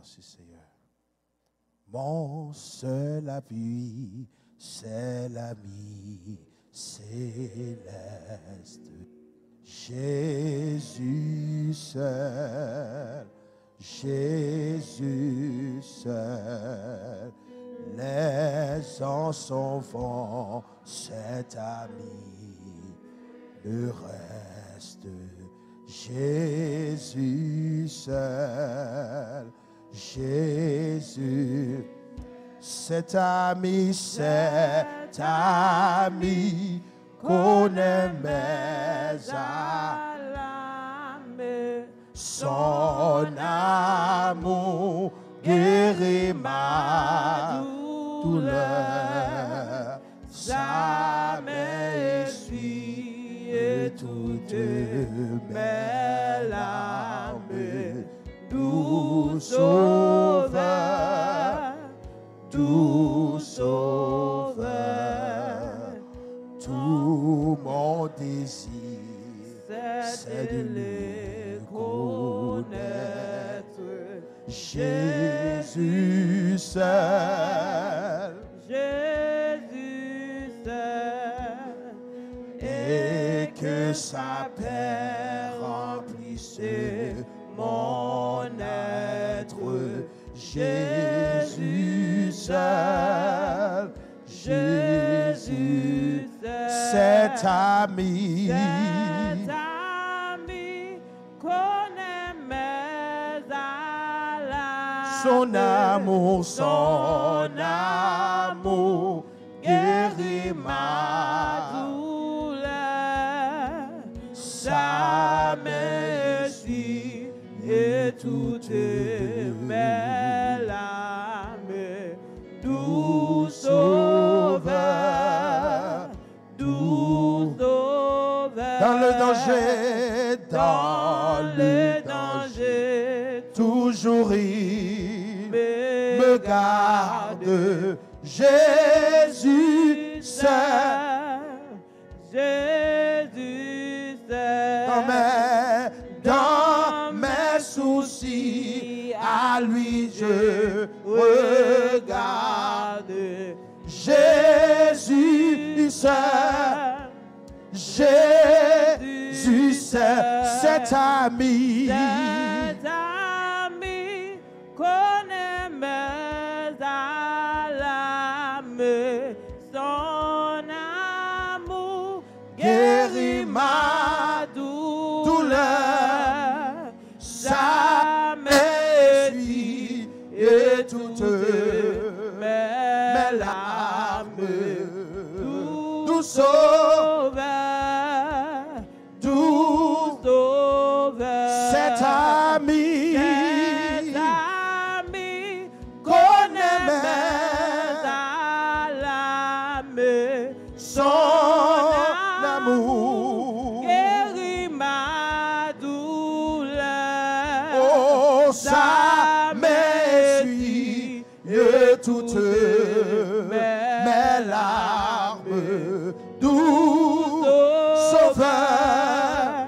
Merci Seigneur. Mon seul appui, c'est l'ami céleste. Jésus seul, Jésus seul. Les anges sont vents, cet ami le reste. Jésus seul, Jésus, cet ami connaît mes âmes, son amour guérit ma douleur, jamais essuie toutes mes larmes, doux sauveur, doux sauveur, tout mon désir, c'est de le connaître. Jésus seul, Jésus seul, et que sa paix remplisse mon être. Jésus seul, Jésus seul, cet ami connaît mes alarmes. Son amour guérit ma douleur, sa messie et toutes mes larmes, doux sauveur, doux sauveur, dans le danger, toujours il me garde. Jésus seul, Jésus seul, dans mes soucis, à lui je regarde. Jésus seul, Jésus seul, cet ami connaît mes alarmes, son amour guérit ma douleur, jamais essuie et toutes mes larmes, doux sauveur, cet ami connaît mes alarmes, son amour guérit ma douleur, oh, ça m'essuie toutes mes larmes, doux sauveur,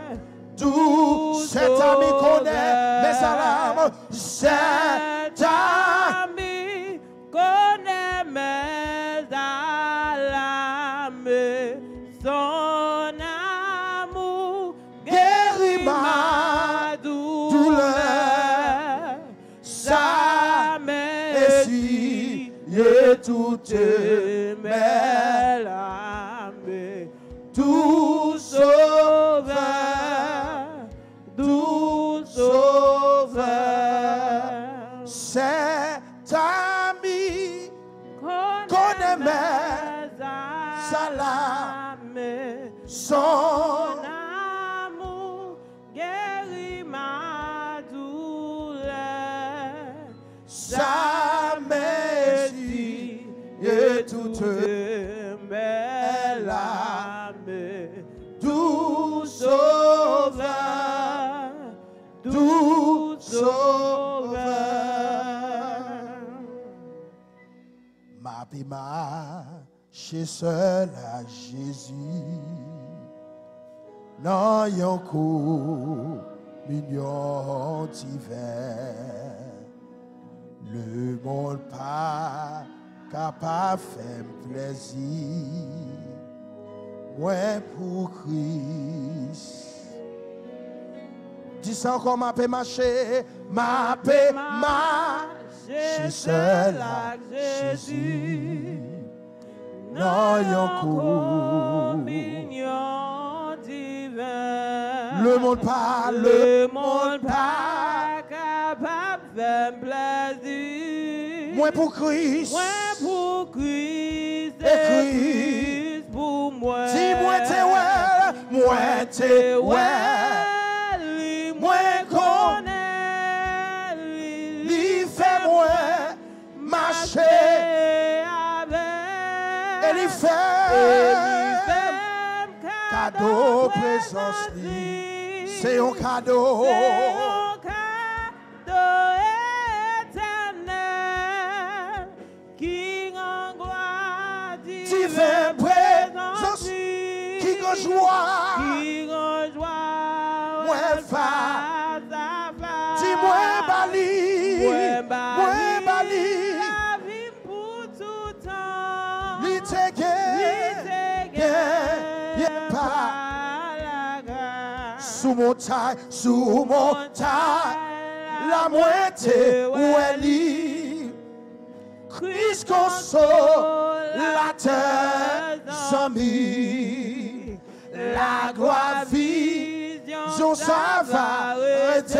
doux, cet ami connaît mes alarmes, cet ami connaît mes alarmes, son amour guérit ma douleur, ça m'essuie toutes mes larmes, doux sauveur, doux sauveur, cet ami connaît mes alarmes, son amour guérit ma douleur, ça m'essuie toutes mes larmes, doux sauveur, doux sauveur. Ma vie marche seul à Jésus, dans yon communion divine, Le monde pas capable de faire plaisir. Moi pour Christ. Dis ça encore, ma paix marcher. Ma paix marcher seul à Jésus. Non, yon communion divine. Le monde pas capable de faire plaisir. Moi pour Christ. Moi pour Christ. Et Christ pour moi. Dis-moi t'es ouais. Moi t'es ouais. Moi connais. Lui fait moi marcher. Et lui fait cadeau présence. C'est un cadeau. Divin présence qui rejoint, moi face à face. Dis-moi Bali, moi Bali, la vie pour tout temps. lui te gagne, pas sous mon taille, la moitié où elle est. Christ consolateur, amis, la gloire vision, ça va arrêter.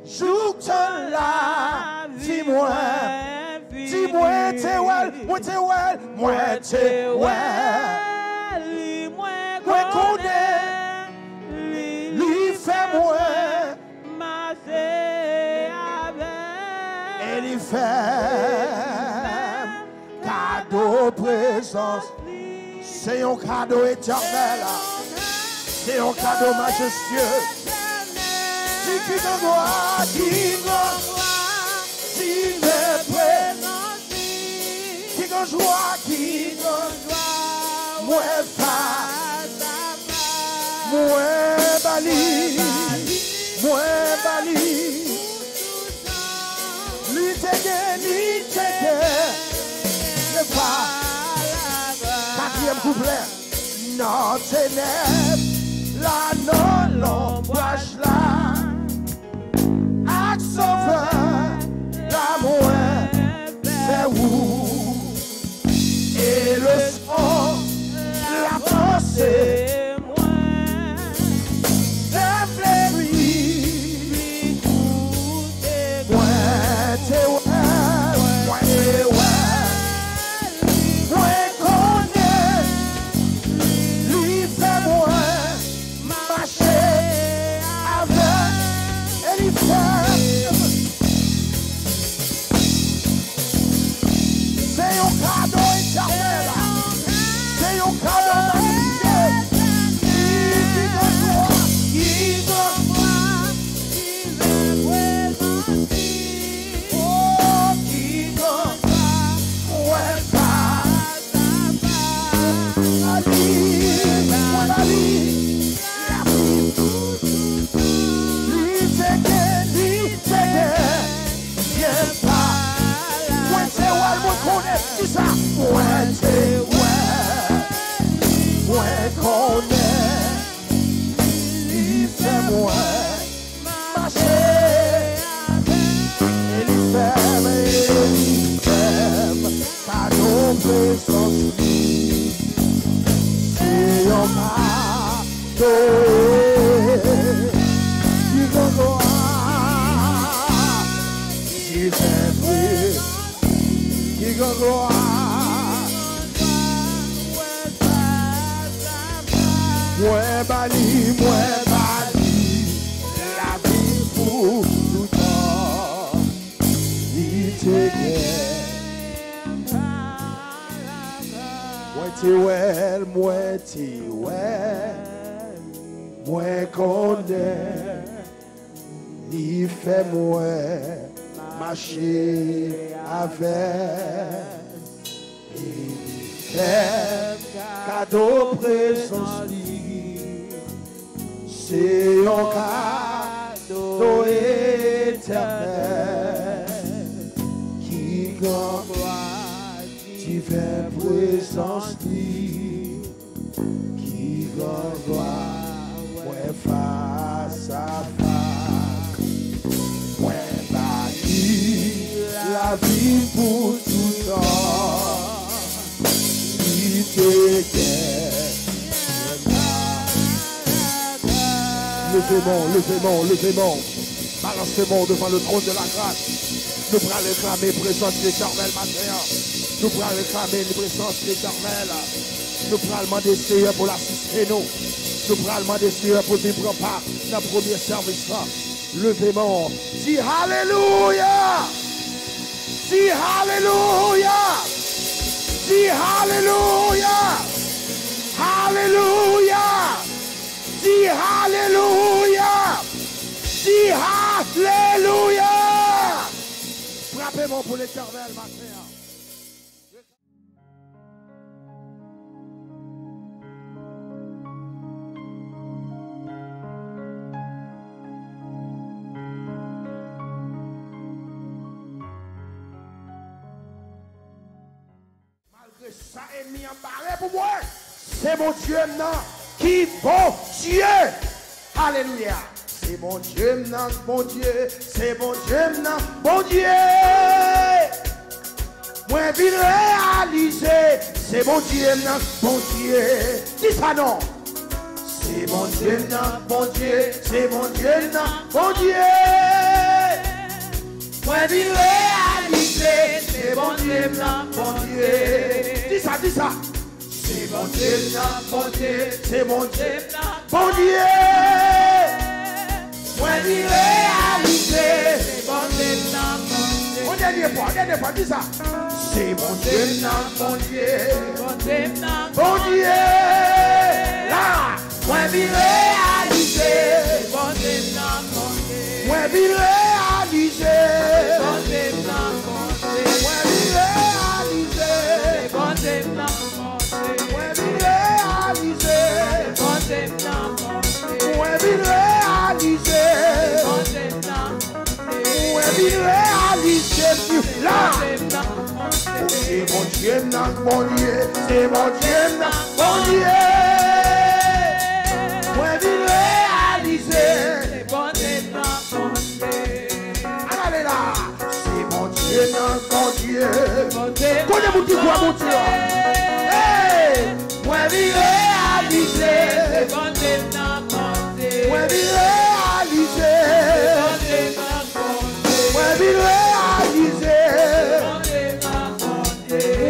Joue la vie, moi, dis-moi, t'es well, moi, t'es well, moi, t'es well, moi, connais, lui fait moi, et lui fait. Cadeau présence, c'est un cadeau éternel, c'est un cadeau majestueux. Si qui te voit, qui me présence, qui te joie, qui te joie, moi face, moi bali, lui te quatrième couplet. Non, ténèbres, la non l'ombrage là. Ak sauveur, la moins fait où. Et le son, la pensée. Moi bali, la vie pour tout temps. Il te gagne. Moi t'es well, moi connais. Il fait moi marcher avec. Il fait cadeau présence. C'est un cadeau éternel. présence qui renvoie, ouais, face à face, ouais, bâti la vie pour tout temps, qui te guette. Levez-moi. Balancez-moi devant le trône de la grâce. Nous pourrons réclamer présence éternelle maintenant. Nous pourrons réclamer une présence éternelle. Nous pourrons demander Seigneur pour l'assister nous. Nous pourrons demander Seigneur pour vivre part dans le premier service. Levez-moi. Dis Alléluia. Dis Alléluia. Dis Alléluia. Alléluia. Dis Alléluia. Dis Alléluia. Frappez-moi pour l'éternel maintenant. Malgré ça, ennemi embarré pour moi. C'est mon Dieu maintenant qui bon Dieu. Alléluia. C'est mon Dieu maintenant, bon Dieu. C'est mon Dieu maintenant, bon Dieu. Moi, je vais réaliser. C'est mon Dieu maintenant, bon Dieu. Dis ça non. C'est mon Dieu maintenant, bon Dieu. C'est mon Dieu maintenant, bon Dieu. Moi, je vais réaliser. C'est mon Dieu maintenant, bon Dieu. Dis ça, dis ça. C'est mon Dieu maintenant, bon Dieu. C'est mon Dieu maintenant, bon Dieu. Moi, je vais réaliser. C'est mon Dieu maintenant, bon Dieu. On dernière fois, dis ça. C'est mon Dieu maintenant, bon Dieu. Bon Dieu maintenant, bon Dieu. Là, moi, je vais réaliser. C'est mon Dieu maintenant, bon Dieu. Moi, je vais réaliser. Bon Dieu maintenant, bon Dieu. Moi, je vais réaliser. Bon Dieu maintenant, bon Dieu. Moi, je vais réaliser. Bon Dieu maintenant, bon Dieu. Moi, je vais réaliser. Bon Dieu maintenant, moi, je vais réaliser. Là. C'est mon Dieu maintenant, bon Dieu. C'est mon Dieu maintenant, bon Dieu. Moi, je vais réaliser. C'est bon Dieu maintenant, bon Dieu. Allez là. C'est mon Dieu maintenant, bon Dieu. Connais-vous qui voit mon Dieu? Hey! Moi, je vais réaliser. C'est bon Dieu maintenant, bon Dieu. Moi, je vais réaliser. Moi, je vais réaliser.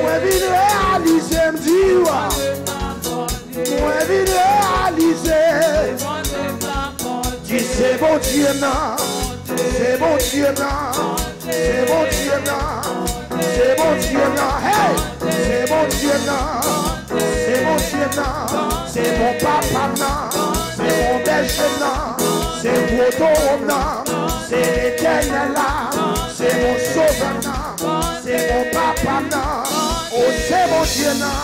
Moi, je vais réaliser, me dis, moi, je vais réaliser. Dis, c'est bon Dieu, non. C'est bon Dieu, non. C'est bon Dieu, non. C'est bon Dieu, non. Hey! C'est bon Dieu, non. C'est bon Dieu, non. C'est mon papa, non. C'est mon berger, non. C'est mon taureau, non. C'est l'éternel, là. C'est mon sauveur, non. C'est mon papa, non. Oh, c'est mon Dieu, non.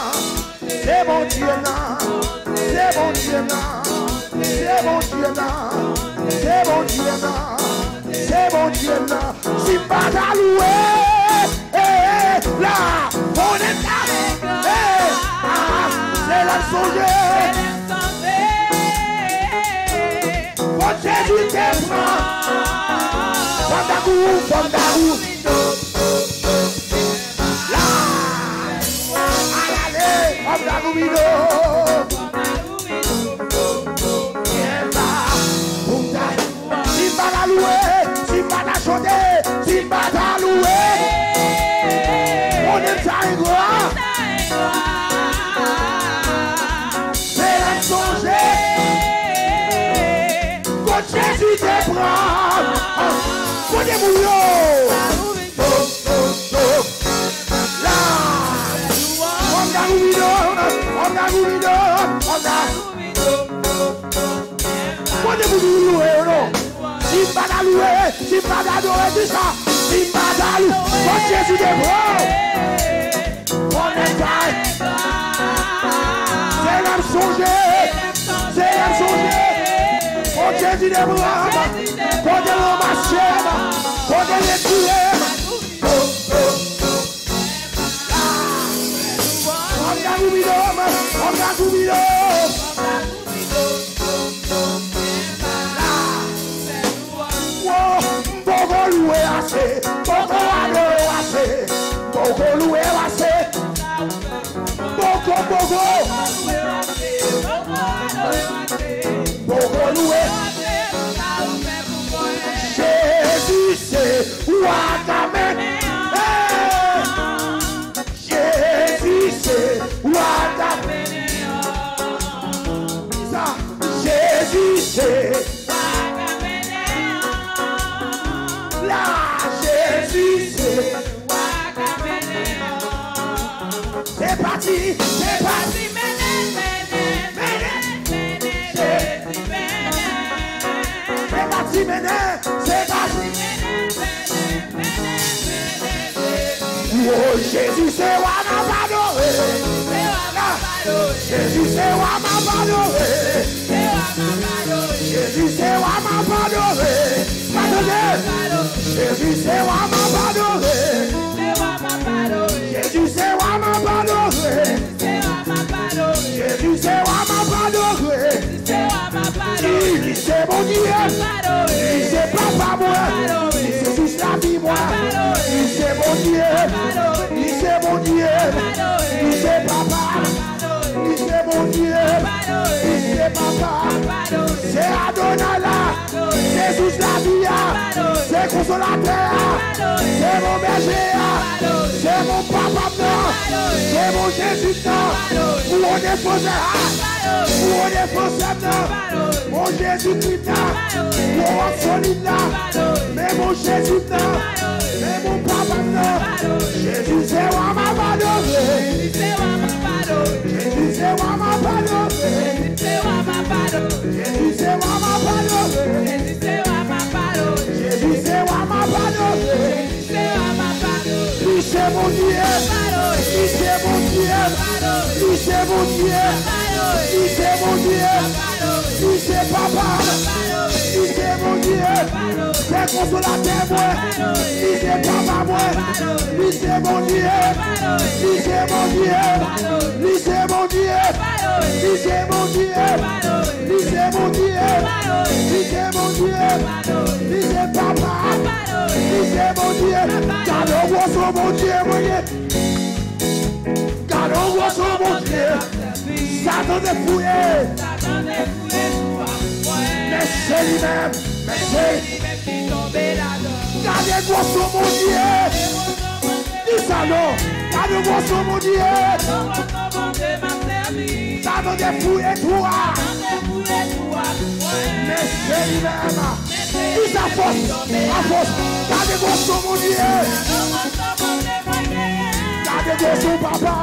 C'est mon Dieu, non. C'est mon Dieu, non. C'est mon Dieu, non. C'est mon Dieu, non. C'est mon Dieu, non. Si pas d'alloué, là, on est avec. C'est la songer. Mon Jésus te prend. Fondagou. Là, allez, Fondagou. Si pas la louer, si pas la chanter, si pas la louer, on est à une gloire. C'est la songer. Quand Jésus te prend, connais-vous là, on a si pas d'allouer, si pas d'adorer, dis ça. Si pas d'allouer, quand Jésus te prend, on est à c'est l'âme songée, c'est l'âme songée. Quand Jésus te prend, quand Dieu le marché, quand Dieu le tuer. On a Goubilo. Boko loué assez, boko adoré assez, boko loué assez, boko loué. Jésus c'est Ouakamé. Jésus c'est Ouakamé. Jésus c'est Jésus c'est c'est parti, c'est parti, c'est parti, c'est parti. Oh Jésus c'est Ouakamé. Jésus c'est Ouakamé. Jésus c'est Ouakamé. Jésus c'est Ouakamé. Jésus c'est Ouakamé. Jésus c'est Ouakamé. Il c'est mon Dieu. Il c'est papa moi. Il c'est juste la vie moi. Il c'est mon Dieu. Il c'est mon Dieu. Il c'est papa. Il c'est mon Dieu. Il c'est papa. C'est Adonai là. C'est juste la vie. C'est consolateur. C'est mon berger. C'est mon papa. C'est mon Jésus. Pour on est posé. Pour on est posé. Mon Jésus-Christ. Pour on solide là. Mais mon Jésus-Christ. Mais mon papa. Jésus c'est moi ma valeur. Jésus c'est moi ma valeur. Jésus c'est moi ma valeur. Jésus c'est moi ma valeur. Lui c'est mon Dieu. Lui c'est mon Dieu. Lui c'est mon Dieu. Lui c'est mon Dieu. Lui c'est papa. Lui c'est mon Dieu. C'est consolateur moi. Lui c'est papa moi. Lui c'est mon Dieu. Lui c'est mon Dieu. Lui c'est mon Dieu. Lui c'est mon Dieu. Lui c'est mon Dieu. Lui c'est mon Dieu. Lui c'est papa. Lui c'est mon Dieu. Garde-moi sur mon Dieu, mon Dieu. Garde-moi sur mon Dieu. Satan est fouillé. Mais c'est lui-même. Mais c'est. Gardez-moi sur mon Dieu. Dis ça non. Garde-moi sur mon Dieu. Satan est fouillé toi. Mais c'est lui-même. Dis à force. À force. Gardez-moi sur mon Dieu. Gardez-moi sur papa.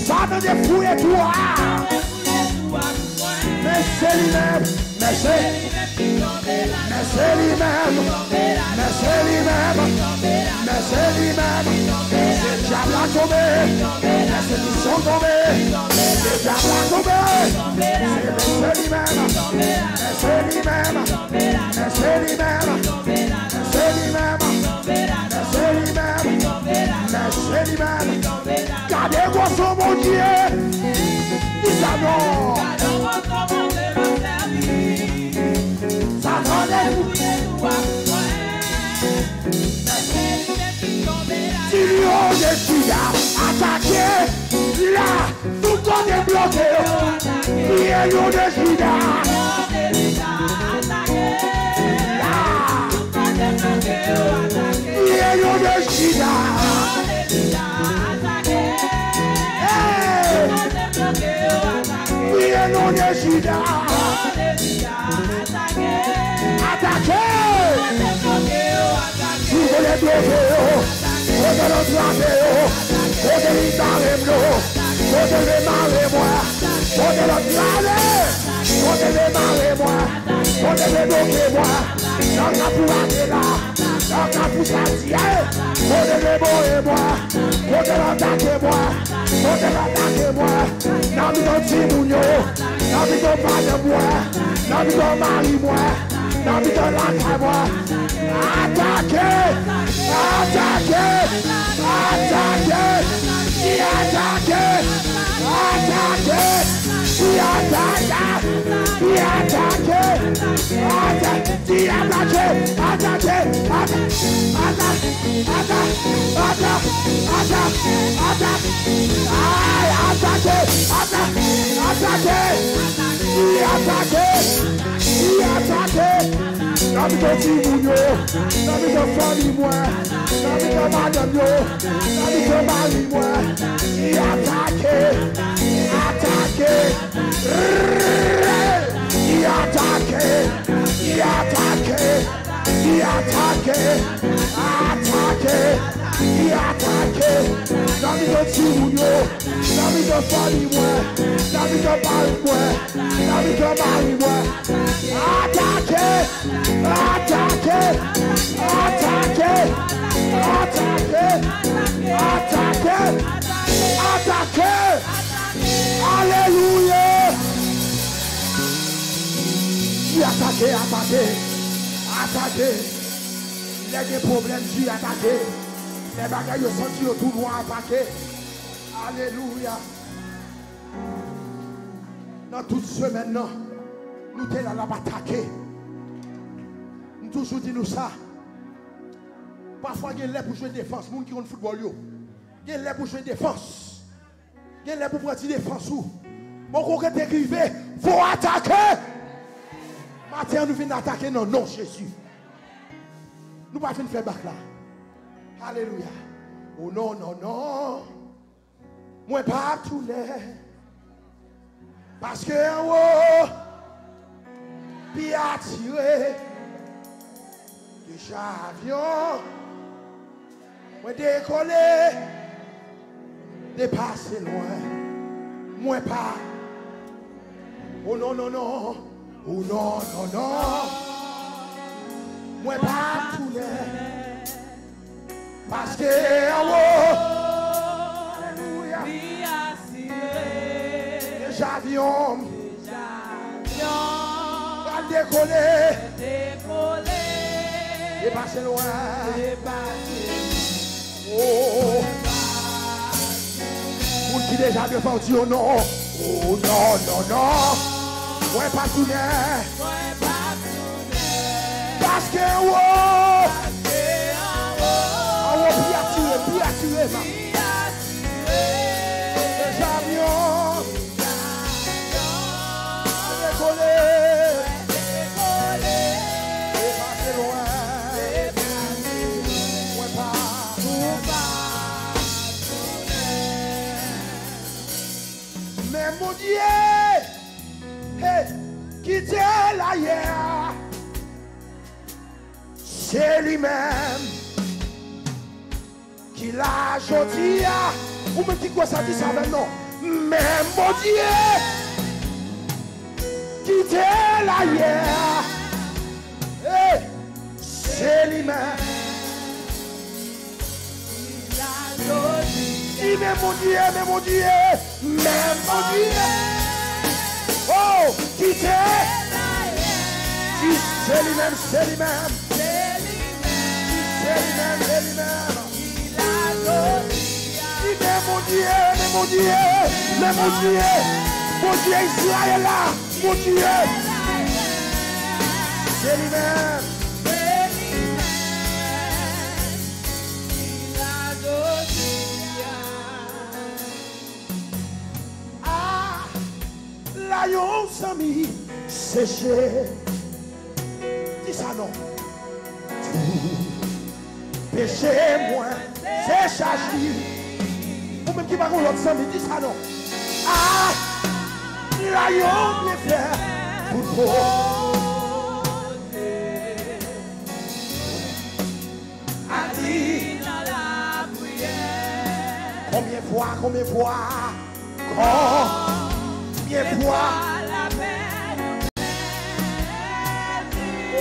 Satan est fouillé toi. Mais c'est lui-même. Mais c'est lui-même. Mais c'est lui-même. Mais c'est lui-même. C'est le diable a tombé. Mais c'est lui sont tombés. Le diable a tombé. C'est lui-même. Mais c'est lui-même. Mais c'est lui-même. Mais c'est lui-même. Mais c'est lui-même. Mais c'est lui-même. Gardez-moi sur mon Dieu. Dis ça non. Si Lion de Juda attaqué, là, tout le monde est bloqué. Lion de Juda. Lion de Juda. Lion de Juda. Attaqué. Si vous voulez bloquer, vous devez planter, vous devez marrer l'eau, vous devez marrer moi, vous devez marrer, vous devez marrer moi, vous devez bloquer moi, dans la pour aller là, dans la pour s'attirer, vous devez mourir moi, vous devez attaquer moi, vous devez attaquer moi, dans le petit mounio, dans le petit pas de moi, dans le petit mari moi, dans le petit lac moi, attaquez, attaquez, attaquez, attaquez, Attaquer. Il y a des problèmes, tu attaquer. Les bagages sont tout loin attaquer. Alléluia. Dans toute semaine, nous sommes là pour attaquer. Nous toujours dit nous ça. Parfois, il y a des pour jouer défense. Les gens qui ont le football, il y a des pour jouer défense. Il y a des pour prendre défense. Bon, quand vous écrivez, il faut attaquer. Matin, nous venons attaquer non, non, Jésus. Nous ne pouvons pas faire bac là. Alléluia. Oh non, non, non. Moi, pas tout les. Parce que en haut, puis attiré. Déjà avion. Moi, décoller. Dépasser loin. Moi, pas. Oh non, non, non. Oh non, non, non. Moi pas tous les. Parce que en haut. Alléluia. Déjà avion. Va décoller. Dépasser loin. Oh. Pour qui déjà devant Dieu, oh non. Oh non, non, non. Ouais, pas tout net. Parce que, wow! Ah, bien attiré, ma. Déjà avion. Décoller. Dépasser loin. Ouais, pas. Mais mon Dieu! Hey, quittez l'ailleurs, c'est lui-même qui l'a choisi. Ou même qui quoi ça dit ça maintenant? Mais mon Dieu, quittez l'ailleurs, hey, c'est lui-même qui l'a choisi. Mais mon Dieu, mais mon Dieu, mais mon Dieu. Oh, qui c'est? C'est lui-même, c'est lui-même. C'est lui-même, c'est lui-même. Mais mon Dieu, mais mon Dieu, mais mon Dieu, mon Dieu Israël là, mon Dieu. C'est lui-même. L'ayon s'ami séché. Dis ça non. Péché moins, c'est chargé. Ou même qui va l'autre s'ami, dis ça non. Ah, l'ayon bien fait pour toi. A dit dans la prière. Combien de fois, combien de fois. Combien de fois la peine. Oh,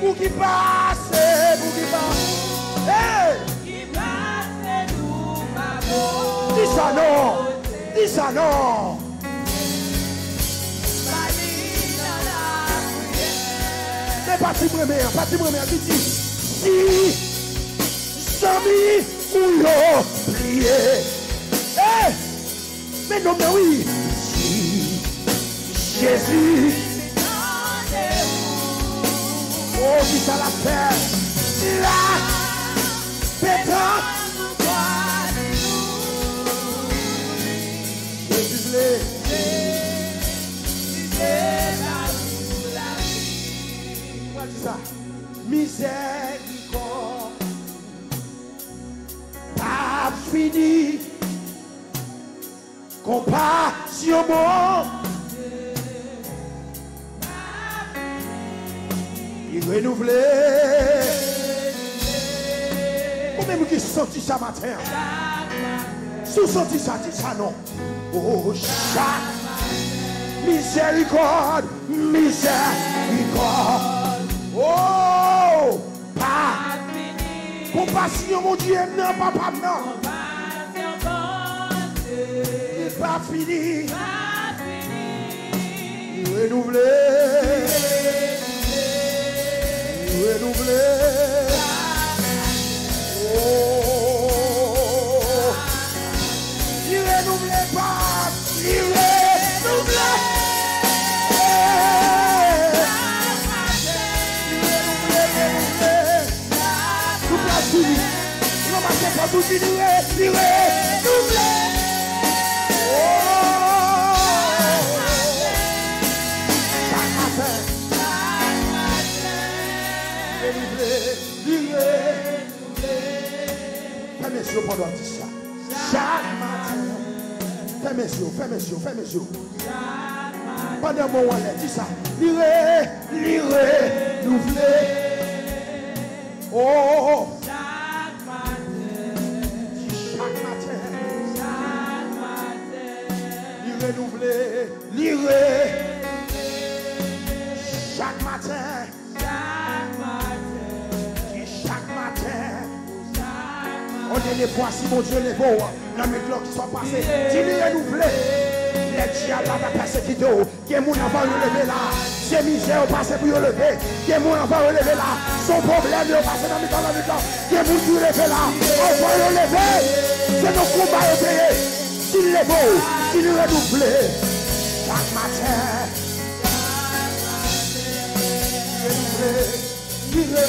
pour qui passe, pour qui passe. Hey! Qui passe, nous, ma voix. Dis ça non, dis ça non. Mais pas si première, dis si. amis ou yo prié. Eh, mais non, mais oui. Si Jésus, oh, qui ça la fait? La pétante. Jésus blé. Moi dis ça. Miséricorde. Pas fini. Compassion mon. Il renouvelé. Vous-même qui senti ça matin. Sous senti ça, dit ça non. Oh, chaque miséricorde, miséricorde. Oh, pas. Compassion mon Dieu, non, papa, non. Il n'est pas fini. Renouvelé. Renouvelé. Oh, il renouvelé pas. Il renouvelé. Tout la fini. Non, ma chef a tout fini. Il renouvelé. Fais mes yeux pendant ça. Chaque matin. Fais mes yeux, fais mes yeux, fais mes yeux. Pendant mon on dit ça. Lire, renouveler. Oh. Chaque matin. Lire, renouveler. Lire. Chaque matin. On est les voici, mon Dieu, les beaux. Dans mes cloques qui sont passés. Dis-lui renouvelé. Les diables la persécuté. Il y a mon enfant relevé là. Ses misères passées pour relever. Il y a mon enfant relevé là. Son problème est passé dans mes temps. Il y a mon Dieu relevé là. On va relever. C'est nos combats à payer. S'il est beau, s'il est renouvelé. Chaque matin. Renouvelé.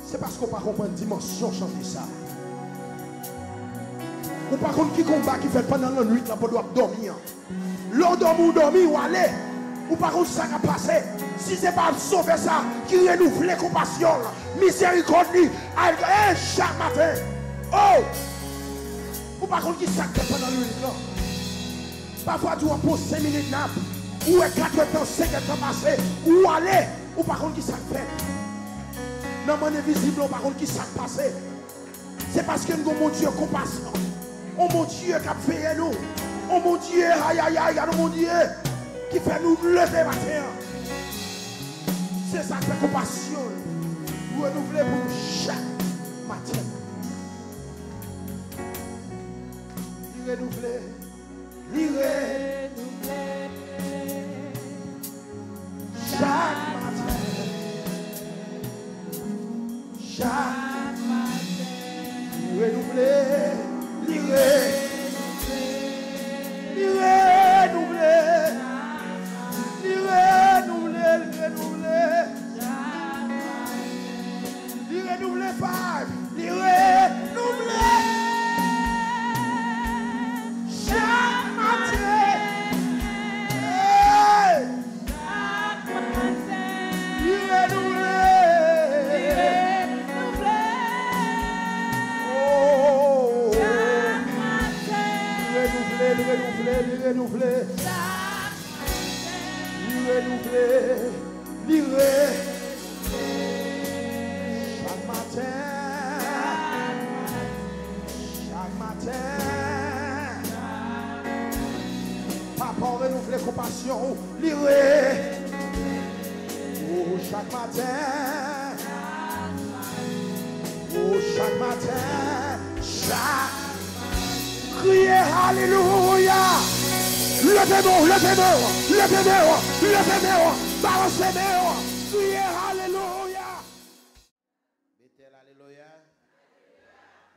C'est parce qu'on ne comprend pas une dimension chanter ça. On ne comprend pas qui combat qui fait pendant la nuit pour dormir. L'on dormir ou aller. Ou par contre ça a passé. Si ce n'est pas sauver ça, qui renouvelle la compassion, miséricorde, chaque matin. Oh! Ou par contre qui ça fait pendant la nuit là. Parfois tu vas poser 5 minutes là. Ou 4 temps, 5 temps passé. Ou aller. Ou par contre qui ça fait. Non, mon invisible, par contre, qui s'est passé. C'est parce que nous, mon Dieu, compassion. Oh mon Dieu, qui a fait nous. Oh mon Dieu, aïe, aïe, aïe, oh mon Dieu, qui fait nous lever matin. C'est ça qui fait compassion. Nous renouveler pour nous chaque matin. Il renouveler. Il renouveler. Chaque matin. Chaque matin, renouveler, renouveler, five, renouveler, chaque matin, renouveler, chaque matin, papa renouveler compassion, oh chaque matin, chaque matin, crier alléluia. levez-moi, balancez-moi, criez alléluia. Bethel, alléluia.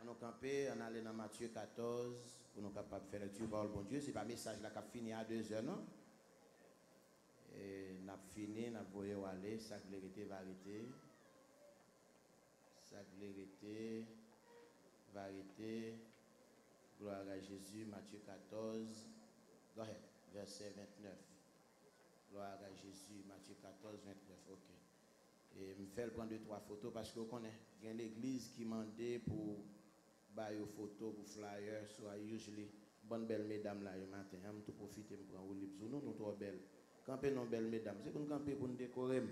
On a campé, on allait dans Matthieu 14 pour nous capables de faire lecture par le bon Dieu. C'est pas un message là qui a fini à 2 heures, non? Et n'a fini, n'a voyé où aller, sa vérité, vérité. Sa vérité, vérité. Gloire à Jésus, Matthieu 14. Go ahead, verset 29. Gloire à Jésus, Matthieu 14, 29. Ok. Et me fait prendre 2-3 photos parce que vous connaissez, il y a l'église qui m'a demandé pour bailler aux photos, pour flyers, so I usually, bonne belle mesdames là, le matin, je tout profiter, je prends au libre. Nous, nous, trop belles. Camper non belles mesdames, c'est pour nous camper pour nous décorer.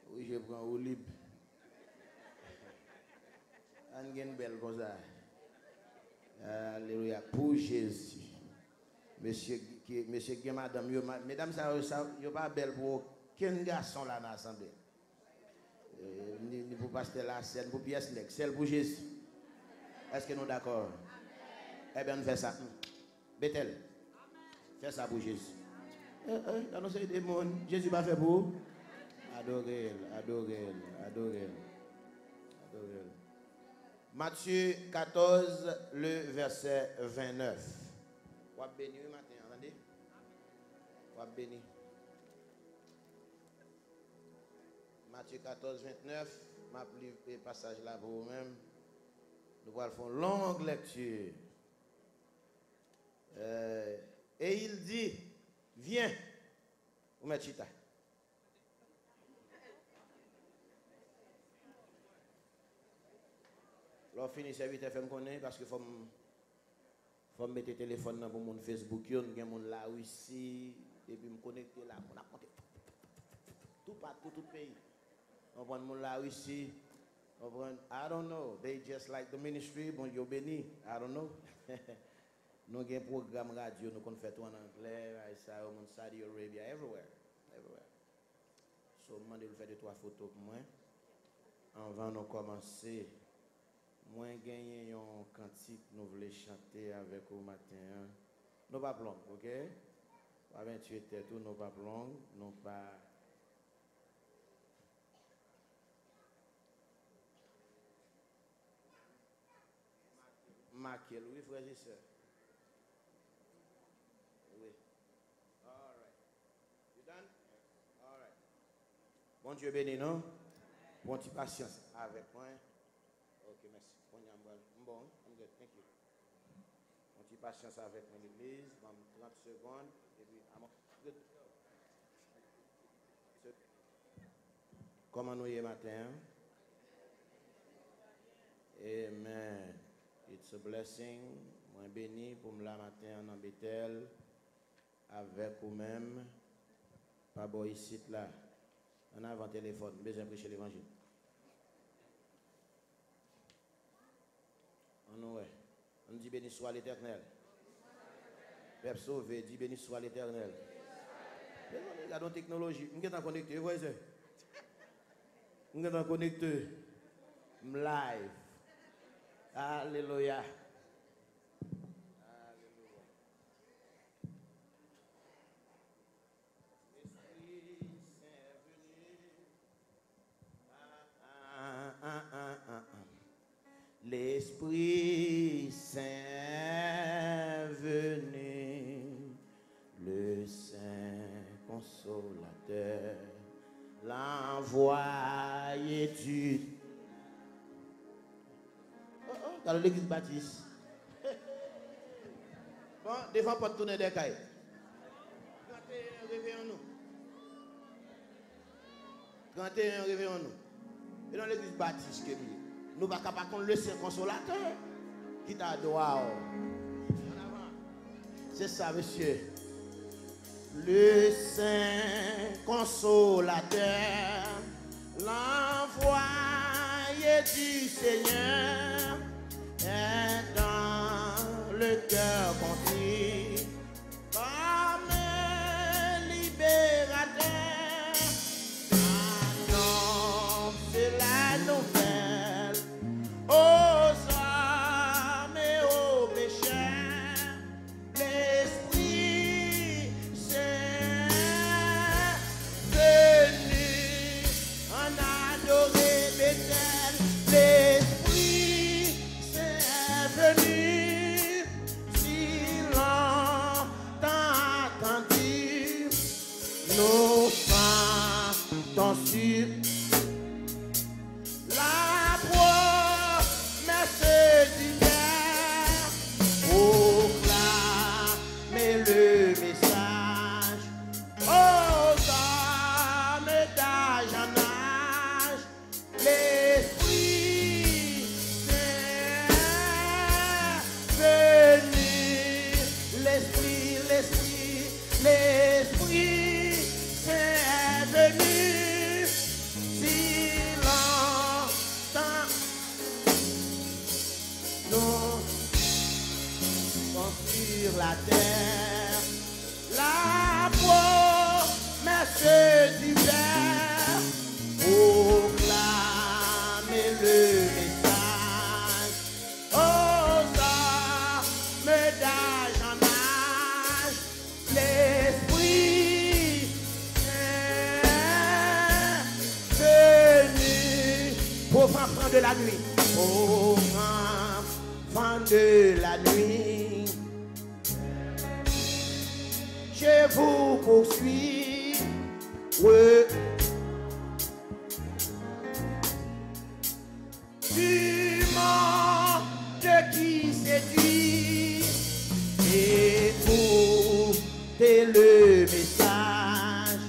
Oui, je prends au libre. On gagne belle comme ça. Alléluia. Pour Jésus. Monsieur, madame, mesdames, ça n'est pas belle pour aucun garçon là dans l'assemblée. Ni pour pasteur la scène, pour pièce nègre, celle pour Jésus. Est-ce que nous sommes d'accord? Eh bien, nous faisons ça. Bethel, fais ça pour Jésus. Dans nos des mondes, Jésus va faire pour adorer, adorer, adorer, adorer. Matthieu 14, le verset 29. On va bénir le matin, attendez. On va bénir. Matthieu 14, 29. Je vais lire le passage là pour vous-même. Nous allons faire une longue lecture. Et il dit, viens. Où met Chita? Là, fini service FM connaît parce que faut mettre le téléphone dans mon Facebook, il y a mon là ici et puis me connecter là, on a compté tout partout tout pays. On prend mon là ici, on prend I don't know, they just like the ministry, bon yo béni, I don't know. Nous avons un programme radio, nous fait tout en anglais, ça au Saudi Arabia, everywhere. So, je demande de faire 2-3 photos pour moi. Avant de commencer, moi gagné un cantique, nous voulons chanter avec vous matin. Nous pas long, ok? Pas 28 et tout, nous pas long, nous pas. Marquez, oui, frères et sœurs. Oui. All right. You done? All right. Bon Dieu béni, non? Bon, tu patience avec moi. Ok, merci. Bon, I'm good. Thank you. Bon, tu patience avec moi, l'église. 30 secondes. Et puis, I'm good. Comment nous y est matin? Amen. It's a blessing. Moi béni pour me la matin en Bethel avec vous-même. Pas beau ici là. On a un téléphone. Besoin de prêcher l'évangile. On dit béni soit l'Éternel. Peuple sauvé, dit béni soit l'Éternel. Regardons la technologie. Nous sommes connectés, vous voyez ça? Nous sommes connectés. Live. Alléluia. L'Esprit Saint venu, le Saint Consolateur, l'envoyé du... Dans l'église baptiste. Bon, devant pas tourner des cailles. Réveillons-nous. 31, réveillons-nous. Et dans l'église baptiste, nous ne pouvons pas connaître le Saint Consolateur qui t'a droit. C'est ça, monsieur. Le Saint Consolateur, l'envoyé du Seigneur, est dans le cœur contrit comme libérateur. Annonce la nouvelle aux hommes et aux ton sur la promesse du Père, proclamez le message aux hommes d'âge en âge, l'Esprit Saint venu, l'Esprit Saint est venu, si longtemps nous sommes sur la terre, la promesse du Père, proclamez le message aux hommes d'âge en âge, l'Esprit Saint venu, pauvre enfant de la nuit, pauvre enfant de la nuit, je vous poursuis, du monde qui séduit, écoutez le message,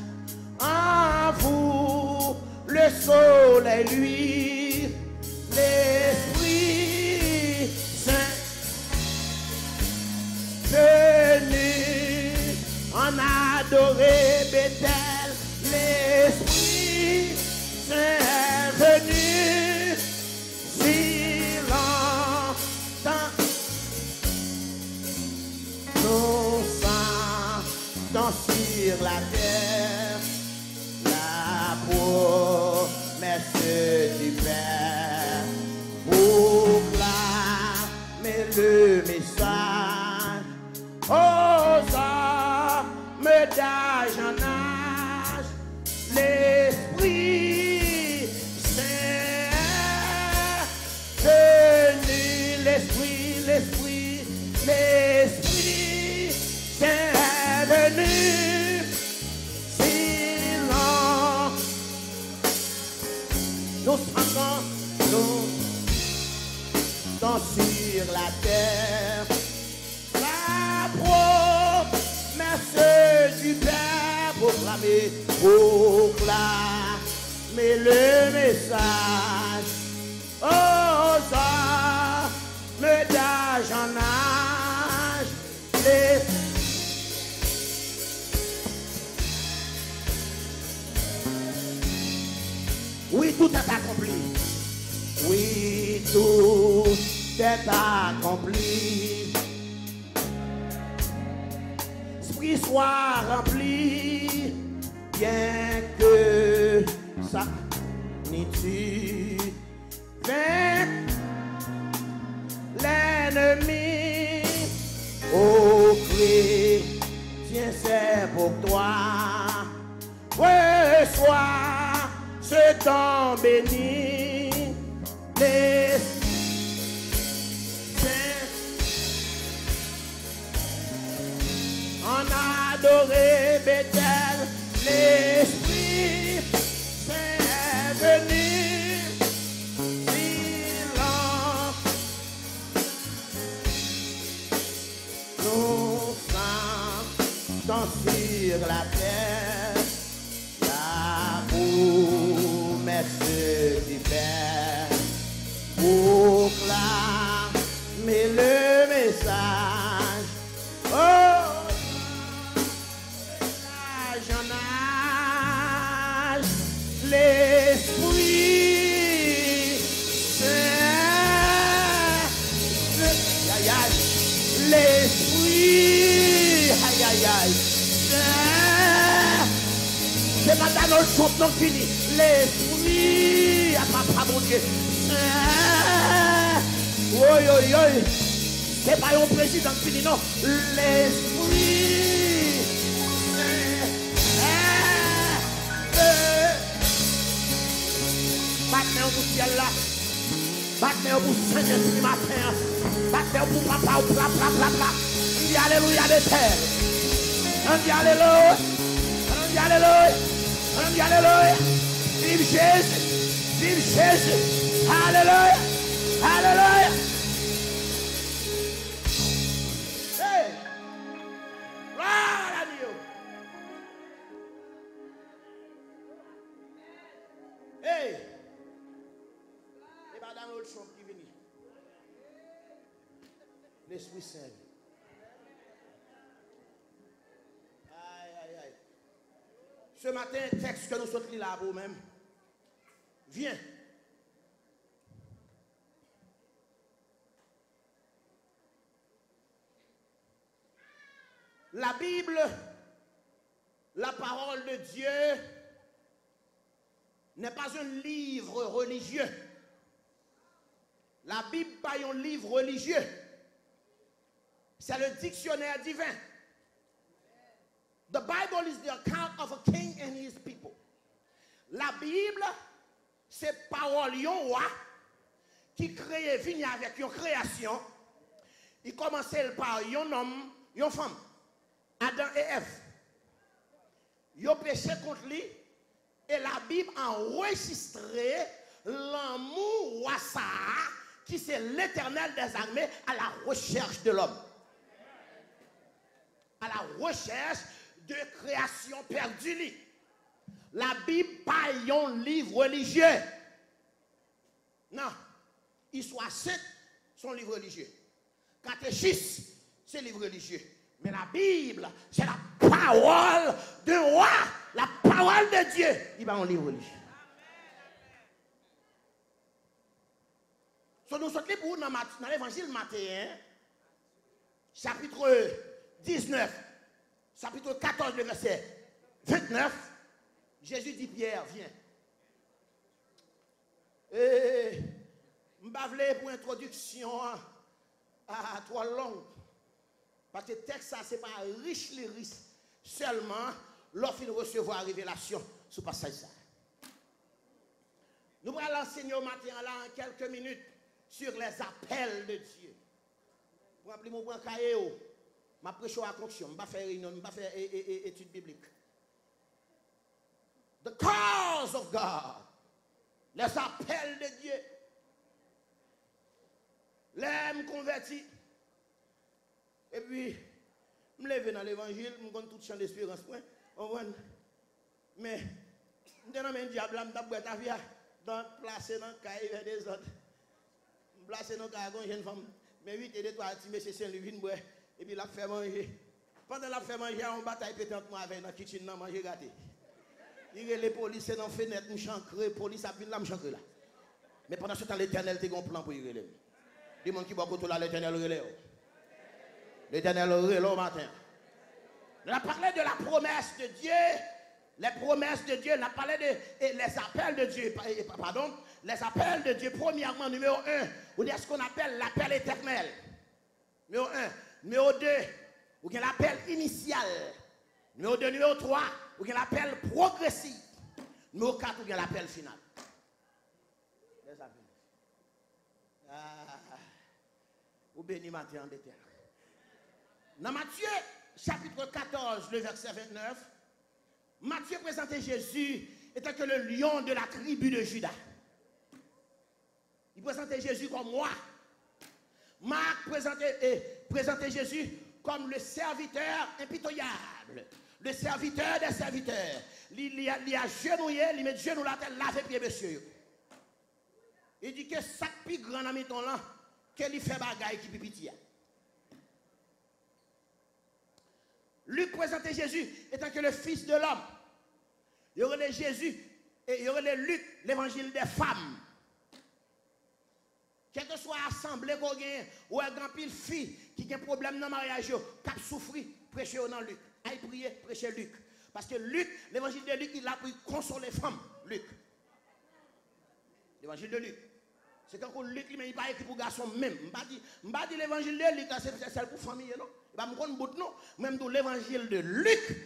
en vous le soleil lui, l'Esprit Saint venu, en adoré Bethel, l'Esprit Saint est venu, si longtemps nous sommes sur la terre, la promesse du Père, proclamez le message aux hommes d'âge en âge, l'Esprit Saint venu, l'Esprit Saint venu, si longtemps nous sommes sur la terre, la promesse du Père, proclamez le message aux hommes d'âge en âge, oui, tout est accompli. Oui, tout est accompli. Esprit soit rempli, bien que ça n'y tue. Vaincre l'ennemi, ô chrétien, c'est pour toi. Reçois ce temps béni, les saints en adoré Bethel, l'Esprit Saint est venu, si longtemps nous sommes sur la terre, la promesse du Père, proclamez le message, oh, âge en âge, l'Esprit Saint, aïe aïe, l'Esprit, aïe aïe aïe, Saint, c'est pas dans notre chante non fini, l'Esprit, à papa mon Dieu, Saint, oi oi oi, c'est pas un président fini non, l'Esprit Saint, battez au ciel là, battez au Saint-Esprit matin, battez au papa, au pla pla pla pla, on dit alléluia de terre, on dit alléluia, on dit alléluia, on Alléluia. Vive Jésus. Vive Jésus. Alléluia. Alléluia. Hey. Gloire à Dieu. Hey. Et madame l'autre chambre qui vient. L'Esprit Saint. Aïe, aïe, aïe. Ce matin, texte que nous sommes là pour vous-même. Viens. La Bible, la parole de Dieu, n'est pas un livre religieux. La Bible n'est pas un livre religieux. C'est le dictionnaire divin. The Bible is the account of a king and his people. La Bible, c'est parole yon roi qui crée vini avec une création. Il commençait par un homme, une femme, Adam et Ève. Ils ont péché contre lui et la Bible a enregistré l'amour roi ça qui c'est l'Éternel des armées à la recherche de l'homme. À la recherche de création perdue. La Bible pas un livre religieux. Non. Histoire sainte, son livre religieux. Catéchisme, c'est livre religieux. Mais la Bible, c'est la parole de roi, la parole de Dieu. Il va en livre religieux. So, nous sommes pour dans l'évangile Matthieu, chapitre 19, chapitre 14, le verset 29. Jésus dit Pierre, viens. Et je vais pour introduction à trois langues. Parce que le texte, ça, ce n'est pas riche, les riches. Seulement, lorsqu'il de recevoir révélation sur le passage. Nous allons l'enseigner au matin là en quelques minutes sur les appels de Dieu. Pour appeler mon point cahier, je vais prêcher à conction, je vais faire réunion, je vais faire étude biblique. The cause of God. Les appels de Dieu. L'âme converti. Et puis, je me lève dans l'évangile, je me donne tout champ d'espérance. Mais, je suis dans le diable, je suis dans la vie, placé dans le cahier vers des autres. Je suis placé dans le cahier avec une jeune femme. Mais 8 et 2, 3, M. Saint-Louis, et puis, il a fait manger. Pendant la fait manger, on bataille pétante avec dans la kitchen, on manger gâté. Il y a les policiers dans la fenêtre, nous chancrons, la police a vu là, nous chancrons là. Mais pendant ce temps, l'Éternel a un plan pour y relèver. Les gens qui vont côté là, l'Éternel relève. L'Éternel relève au matin. On a parlé de la promesse de Dieu, les promesses de Dieu, on a parlé de les appels de Dieu, pardon, les appels de Dieu, premièrement, numéro 1, ou ce qu'on appelle l'appel éternel. Numéro 1. Numéro 2, ou bien l'appel initial. Numéro 2, numéro 3, ou bien l'appel progressif. Numéro 4, ou bien l'appel final. Ou béni matin en déterre. Dans Matthieu, chapitre 14, le verset 29, Matthieu présentait Jésus étant que le lion de la tribu de Juda. Il présentait Jésus comme moi. Marc présentait Jésus comme le serviteur impitoyable, le serviteur des serviteurs. Il a genouillé, il met genou la tête, lavé pied monsieur. Il dit que ça plus grand dans ton là, qu'il fait bagaille qui pipitia. Luc présentait Jésus étant que le fils de l'homme. Il y aurait Jésus et il y aurait Luc, l'évangile des femmes. Quelle que soit l'assemblée qu'on gagne, ou un grand pile fille qui a un problème dans le mariage, qui a souffert, prêchez dans Luc. Aïe prier, prêchez Luc. Parce que Luc, l'évangile de Luc, il a pu consoler les femmes. Luc. L'évangile de Luc. C'est quand Luc, il n'est pas écrit pour garçon même. Je ne pas dire l'évangile de Luc, c'est celle pour famille, non? Je ne pas dire non. Même dans l'évangile de Luc,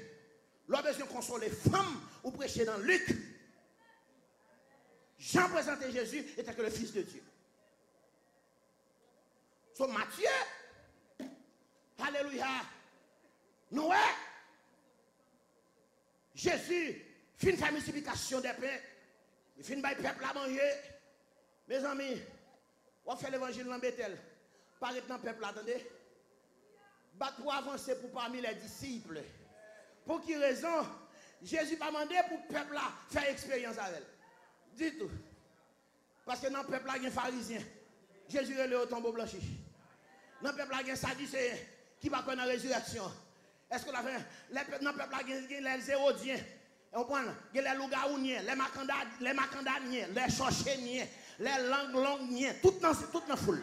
l'on besoin de consoler les femmes ou prêcher dans Luc. Jean présentait Jésus étant que le Fils de Dieu. So Matthieu, alléluia, Noé, Jésus, fin faire multiplication des pains, il fin bail peuple à manger. Mes amis, on fait l'évangile dans Bethel. Par exemple, peuple, attendez. Bat pour avancer pour parmi les disciples. Pour quelle raison? Jésus va demander pour le peuple là faire expérience avec elle. Dites tout. Parce que dans le peuple là, il y a un pharisien. Jésus est le tombeau blanchi. Dans le peuple là, il y a un sadducéen qui va connaître la résurrection. Est-ce que la fin, dans le peuple là, il y a les hérodiens. On prend les loups-gaouniens, les macandaniens, les chochéniens, les langues-longuiens, tout dans la foule.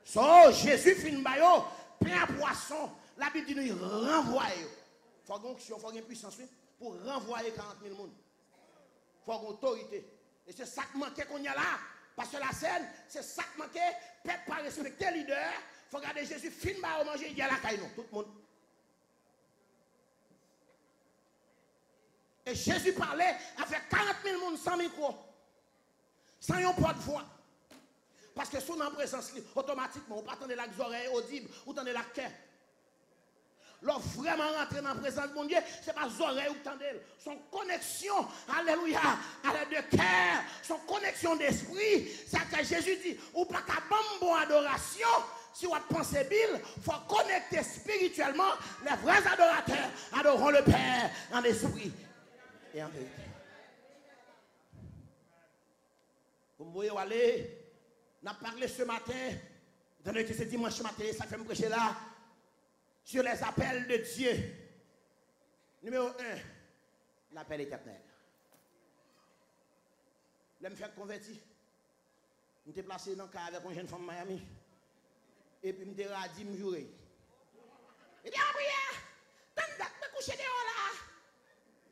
So, Jésus fin bayo, pain à poisson, la Bible dit nous renvoyer. Il faut une puissance pour renvoyer 40 000 personnes. Il faut une autorité. Et c'est ça qui manque qu'on y a là. Parce que la scène, c'est ça qui manque. Peuple pas respecter le leader. Il faut regarder Jésus fin bayo manger, il y a la caille tout le monde. Et Jésus parlait avec 40 000 personnes sans micro. Sans un porte-voix. Parce que sous la présence, automatiquement, on ne peut pas attendre les oreilles audibles ou attendre la cœur. Lorsque vraiment rentrer dans la présence de mon Dieu, ce n'est pas les oreilles ou attendre. Son connexion, alléluia, à l'aide de cœur, son connexion d'esprit, c'est que Jésus dit, ou pas qu'à bon adoration, si on pense Bible, il faut connecter spirituellement les vrais adorateurs, adorant le Père en esprit et en vérité. Vous voyez où aller? On a parlé ce matin, dans le ce dimanche matin, ça fait me prêcher là, sur les appels de Dieu. Numéro 1, l'appel éternel. Je me fais convertir. Je me suis placé dans le cas avec une jeune femme de Miami. Et puis je me suis dit, je me jouer. Il dit, ah oui, t'as me coucher dehors là.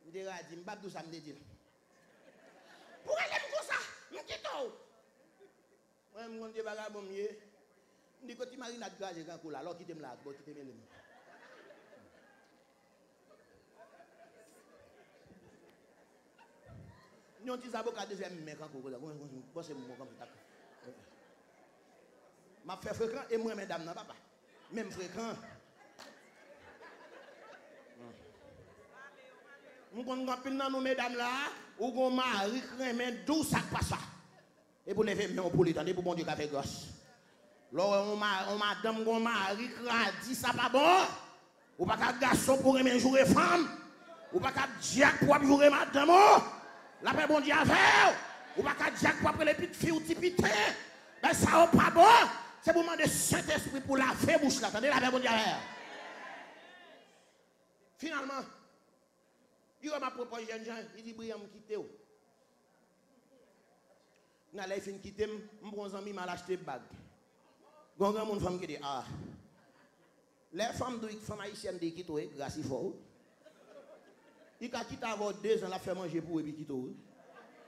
Je me suis dit, je me suis dit, ça me dit. Pourquoi elle aime ça? Je me quitte. Moi, je me dis, je dis, quand tu m'as dit, je vais aller alors quitte-moi là, quitte-moi là. Nous avons dit avocat deuxième mec encore là. Moi c'est moi comme ça. M'a fait fréquent et moi mesdames non papa. Même fréquent. Nous connaissons pile dans nous mesdames là, ou gon mari crème d'où ça passe ça. Et pour lever mais pour l'étendre pour bon Dieu qu'a fait gosse. Là on madame gon mari dit ça pas bon. Ou pas qu'un garçon pour aimer jouer femme. Ou pas qu'un diacre pour jouer madame. La paix bon Dieu avec. Ou pas qu'un diacre pour les petites filles ou petits pitins. Ben ça va pas bon. C'est pour demander Saint-Esprit pour laver bouche là. Attendez la paix bon Dieu avec. Finalement, il m'a proposé jeune gens, il dit Brian me quitter. N'a la fin quitter, mon bon ami m'a acheté bague. Grand monde femme qui dit ah. Les femmes de femmes haïtiennes qui quitter grâce fort. Il a quitté avant 2 ans, la fait manger pour et puis quitter.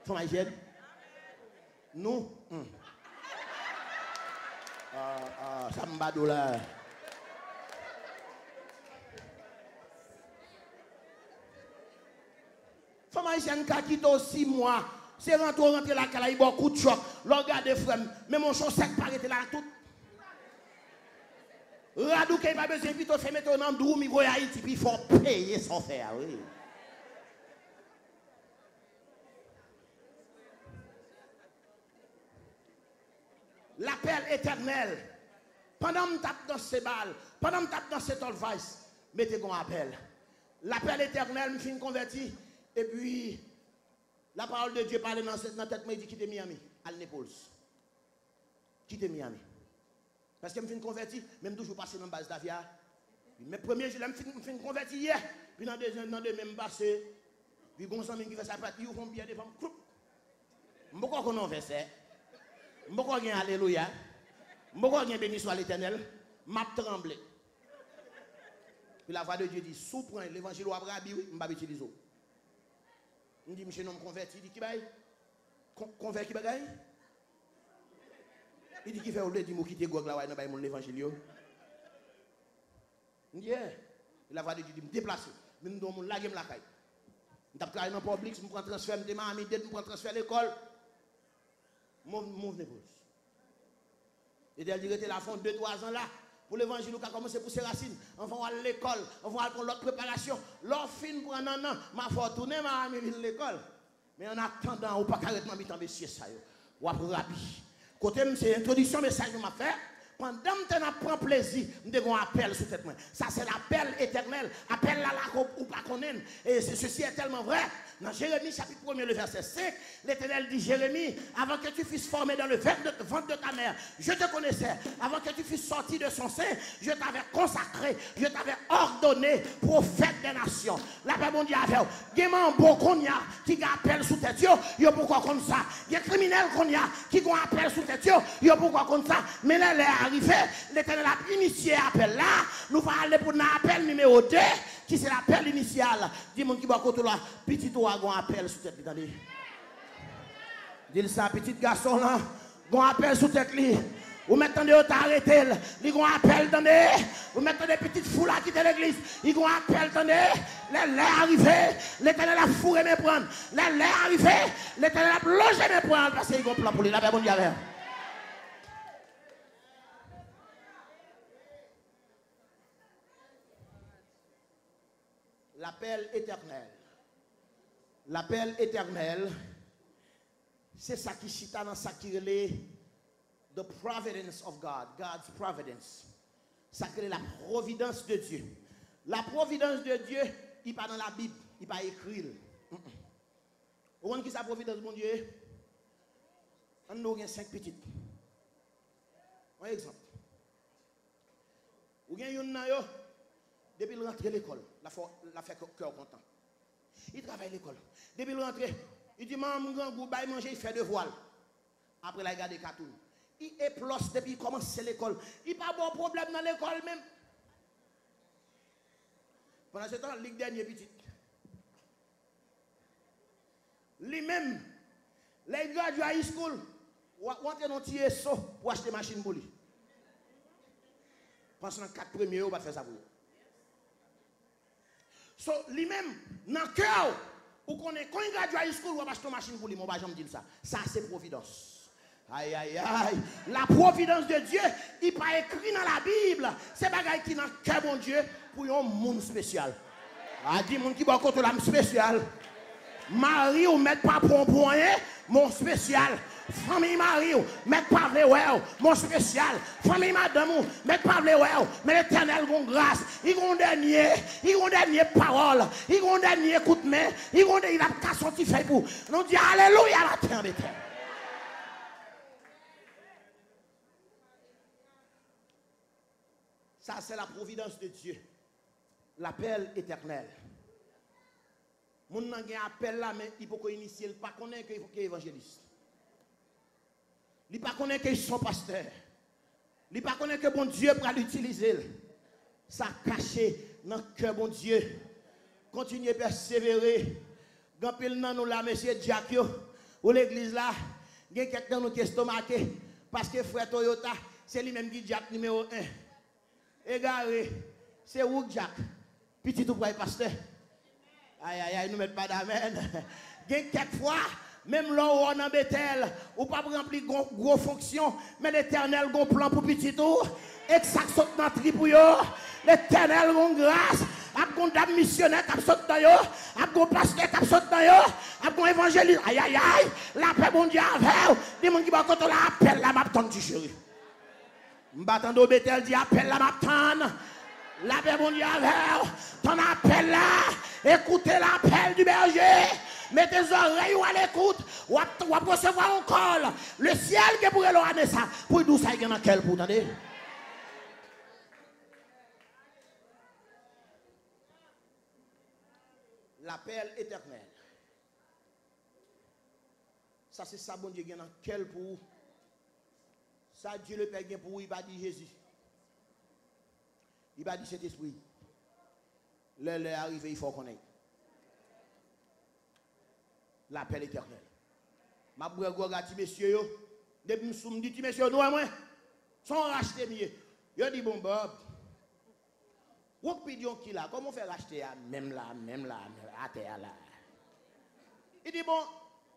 Femme haïtienne. Nous. Ça me bat là. Femme haïtienne qui a quitté 6 mois. C'est rentrer la cala, il y a beaucoup de choc. Regardez frère, mais mon chaussette paraît là tout. Radou qui pas besoin de faire mettre dans le il va à Haïti, puis il faut payer son faire, oui. L'appel éternel. Pendant que je tape dans ces balles, pendant que je tape dans cet advice, mettez un appel. L'appel éternel me fait convertir. Et puis, la parole de Dieu parle dans la tête, mais il dit quittez Miami, à Naples. Quittez Miami. Parce que je me suis converti, même toujours passé dans la base d'Avia. Mais premier jour, je me suis converti hier. Puis dans 2 ans, dans 2 même passé. Puis bon sang qui fait sa partie, ils font bien des femmes. Je ne sais pas qu'on verset. Je ne sais pas qu'on alléluia. Je ne sais pas qu'on béni soit l'éternel. Je vais trembler. Puis la voix de Dieu dit, sous-prend l'évangile ou Abraham, oui, je vais utiliser. Je dis, monsieur, non, me converti. Il dit, qui baille? Convert qui bagaille? Il dit, qui fait, ou dit, moi, quitter Gog là, ouais, non, mon l'évangile. Je dis, la voix de Dieu dit, me déplacer. Même dans mon lague, la caille. Je travaille dans le public, je prends transfert, je prends transfert à l'école. Je venais pour. Et elle dit, la fond 2-3 ans là, pour l'évangile, on a commencé pour ses racines. On va à l'école, on va pour l'autre préparation. L'autre fin pour un an, ma fortune, ma amie vient l'école. Mais en attendant, on pas carrément mis en messieurs ça. Ou après rabbi. Côté, c'est introduction, message que m'a fait. Pendant que tu prends plaisir, nous devons appel sur cette main. Ça, c'est l'appel éternel. Appel là, ou pas connaître. Et ceci est tellement vrai. Dans Jérémie, chapitre 1, le verset 5, l'Éternel dit, Jérémie, avant que tu fusses formé dans le ventre de ta mère, je te connaissais. Avant que tu fusses sorti de son sein, je t'avais consacré, je t'avais ordonné prophète des nations. La paix mon Dieu avec vous. Il y a un bon qu'on y a qui appelle sous tête, il y a pourquoi comme ça. Il y a un criminel qu'on y a qui appelle sous tête, il y a pourquoi comme ça. Mais là, l'Éternel a initié l'appel là. Nous allons aller pour l'appel numéro 2, qui c'est l'appel initial. Dis-moi qui va côté là, petit ou un appel sous tête. Dis ça, petit garçon là, un appel sous tête. Vous mettez des autres arrêtés, ils ont un appel, vous mettez des petites foules à quitter l'église, ils ont un appel, les lèvres arrivés, l'Éternel a fourré mes prendre, les lèvres arrivés, l'Éternel a plongé mes prendre, parce qu'ils ont plan pour lui, la paix, bon Dieu. L'appel éternel. L'appel éternel, c'est ça qui chita dans ça qui relève the providence of God, God's providence. Ça qui est la providence de Dieu. La providence de Dieu, il pas dans la Bible, il pas écrit. Vous voyez qui est la providence de mon Dieu? On a 5 petites. Un exemple. Vous avez une depuis le rentré à l'école, la fait cœur content. Il travaille à l'école. Depuis le rentré, il dit, maman, grand goût, il mange, il fait de voile. Après, il regarde des cartoons. Il est plus depuis qu'il commence l'école. Il n'a pas de problème dans l'école même. Pendant ce temps, il dernier petit. Lui-même, les gradués à high school, ou entrer dans un saut pour acheter une machine pour lui. Pendant 4 premiers, on va faire ça pour lui. So, lui-même, dans le cœur, ou qu'on est, quand il gradué à high school, on va acheter une machine pour lui, mon je me dis ça. Ça, c'est providence. Aïe, aïe, aïe. La providence de Dieu, il n'est pas écrit dans la Bible. C'est bagaille qui est dans le cœur, mon Dieu, pour un monde spécial. A dit, mon qui va contre l'âme spéciale. Marie ou mettre pas pompon, mon spécial. Famille Marie, mettre pas vle ouais, mon spécial. Famille madame, mettre pas vle ouais, mais l'Éternel gon grâce, il gon dernier parole, il gon dernier coup de main, il a qu'à sortir fait pour. Nous dit alléluia la terre de terre. Ça c'est la providence de Dieu. L'appel éternel. Mon nan gen appel là mais il faut qu'on initie, il pas connaît qu'il faut qu'il évangéliste. Il pas connaît qu'ils sont pasteurs. Il pas connaît que bon Dieu pour l'utiliser. Ça caché dans le cœur bon Dieu. Continuez à persévérer. Quand pile nan nous là monsieur Jack yo ou l'église là, gen quelqu'un nous qui estomaqué parce que frère Toyota, c'est lui même qui Jack numéro 1. Égaré, c'est où Jack. Petit tout pour pasteur. Aïe aïe aïe, nous mettons pas d'amen. Gen quelquefois même là où on a Bethel, ou pas remplir gros fonction, mais l'Éternel a un plan pour petit tour, et que ça saute dans le pour l'Éternel a une grâce, a un dame missionnaire qui saute dans yo, a un pasteur qui saute dans yo, a un évangéliste, aïe aïe aïe, la paix bon Dieu avec, des gens qui vont quand on l'appelle la mapton du chéri. M'battando Bethel dit appelle la mapton, la paix bon Dieu avec, ton appel là, écoutez l'appel du berger. Mettez les oreilles à l'écoute, ou à recevoir un col. Le ciel qui pourrait leur amener ça, pour d'où ça y est dans quel pour, attendez? L'appel éternel. Ça c'est ça, bon Dieu, dans quel pour. Ça Dieu le Père pour, il va dire Jésus. Il va dire cet esprit. L'heure arrivé, il faut connaître. L'appel éternel. Ma brègue gati messieurs, depuis me dit messieurs, nous moi, sont rachetés mieux. Yo dit bon Bob. Ou pidion qui là, comment faire racheter même là, à terre là. Il dit bon,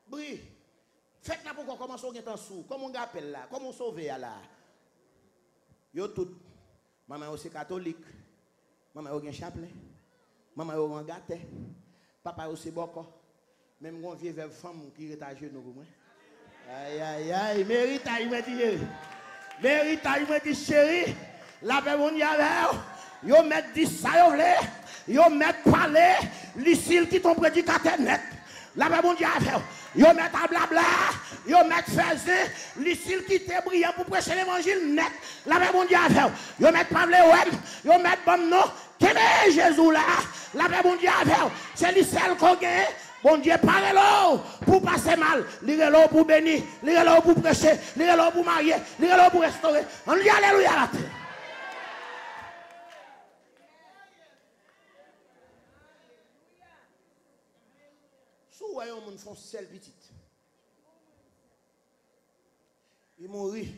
bri, faites là pourquoi comment on est en sous, comment on appelle là, comment on sauver là. Yo tout Maman aussi catholique. Maman est un chapelet. Maman est un gâté. Papa aussi beaucoup. Même quand vieille femme qui est à genoux pour moi. Aïe aïe aïe, méritage me dit. Méritage me dit chérie, la paix mon Dieu avec. Yo met 10 ça yo vle. Yo met parler, Lucille qui ton prédicateur net. La paix mon Dieu avec. Yo met à blabla, yo met faisé, Lucille qui était brillant pour prêcher l'évangile net. La paix mon Dieu avec. Yo met parler web, yo met bon nom. Qu'est-ce Jésus là? La paix mon Dieu avec. C'est Lucille qu'on gagne. Bon Dieu, parlez-le pour passer mal, lirez-le pour bénir, lirez-le pour prêcher, lirez-le pour marier, lirez-le pour restaurer. On dit alléluia à la terre. Si vous voyez un monde font seul petite, il mourit,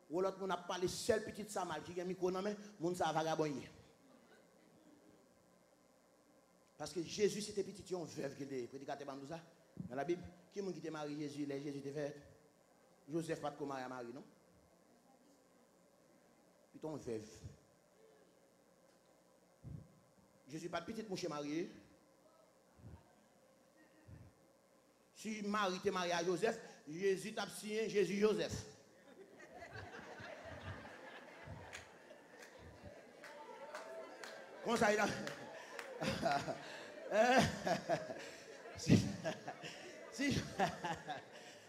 ou l'autre monde a parlé seul petite ça mal, qui a mis micro dans main, monde ça vagabonder. Parce que Jésus, c'était petit, un veuve qui était prédicateur dans la Bible. Qui est-ce qui était marié Jésus? Jésus était fait. Joseph pas de comment marié, non? Puis ton veuve. Jésus pas de petite mouche marié. Si Marie était mariée à Joseph, Jésus t'a signé Jésus Joseph. Comment ça il a?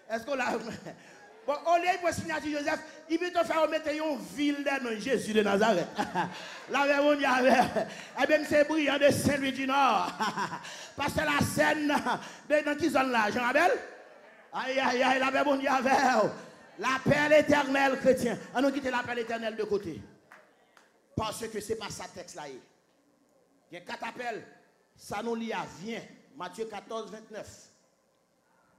Est-ce qu'on l'a. Bon, au lieu de signer Joseph, il veut te faire mettre une ville de Jésus de Nazareth. La même on y avait. Eh bien, c'est brillant de Saint-Louis du Nord. Parce que la scène, dans qui zone là, Jean-Abel? Aïe, aïe, aïe, la même on y avait. L'appel éternel chrétien. On nous quitte l'appel éternel de côté. Parce que ce n'est pas ça texte là. Il y a 4 appels. Ça nous lit à vient. Matthieu 14, 29.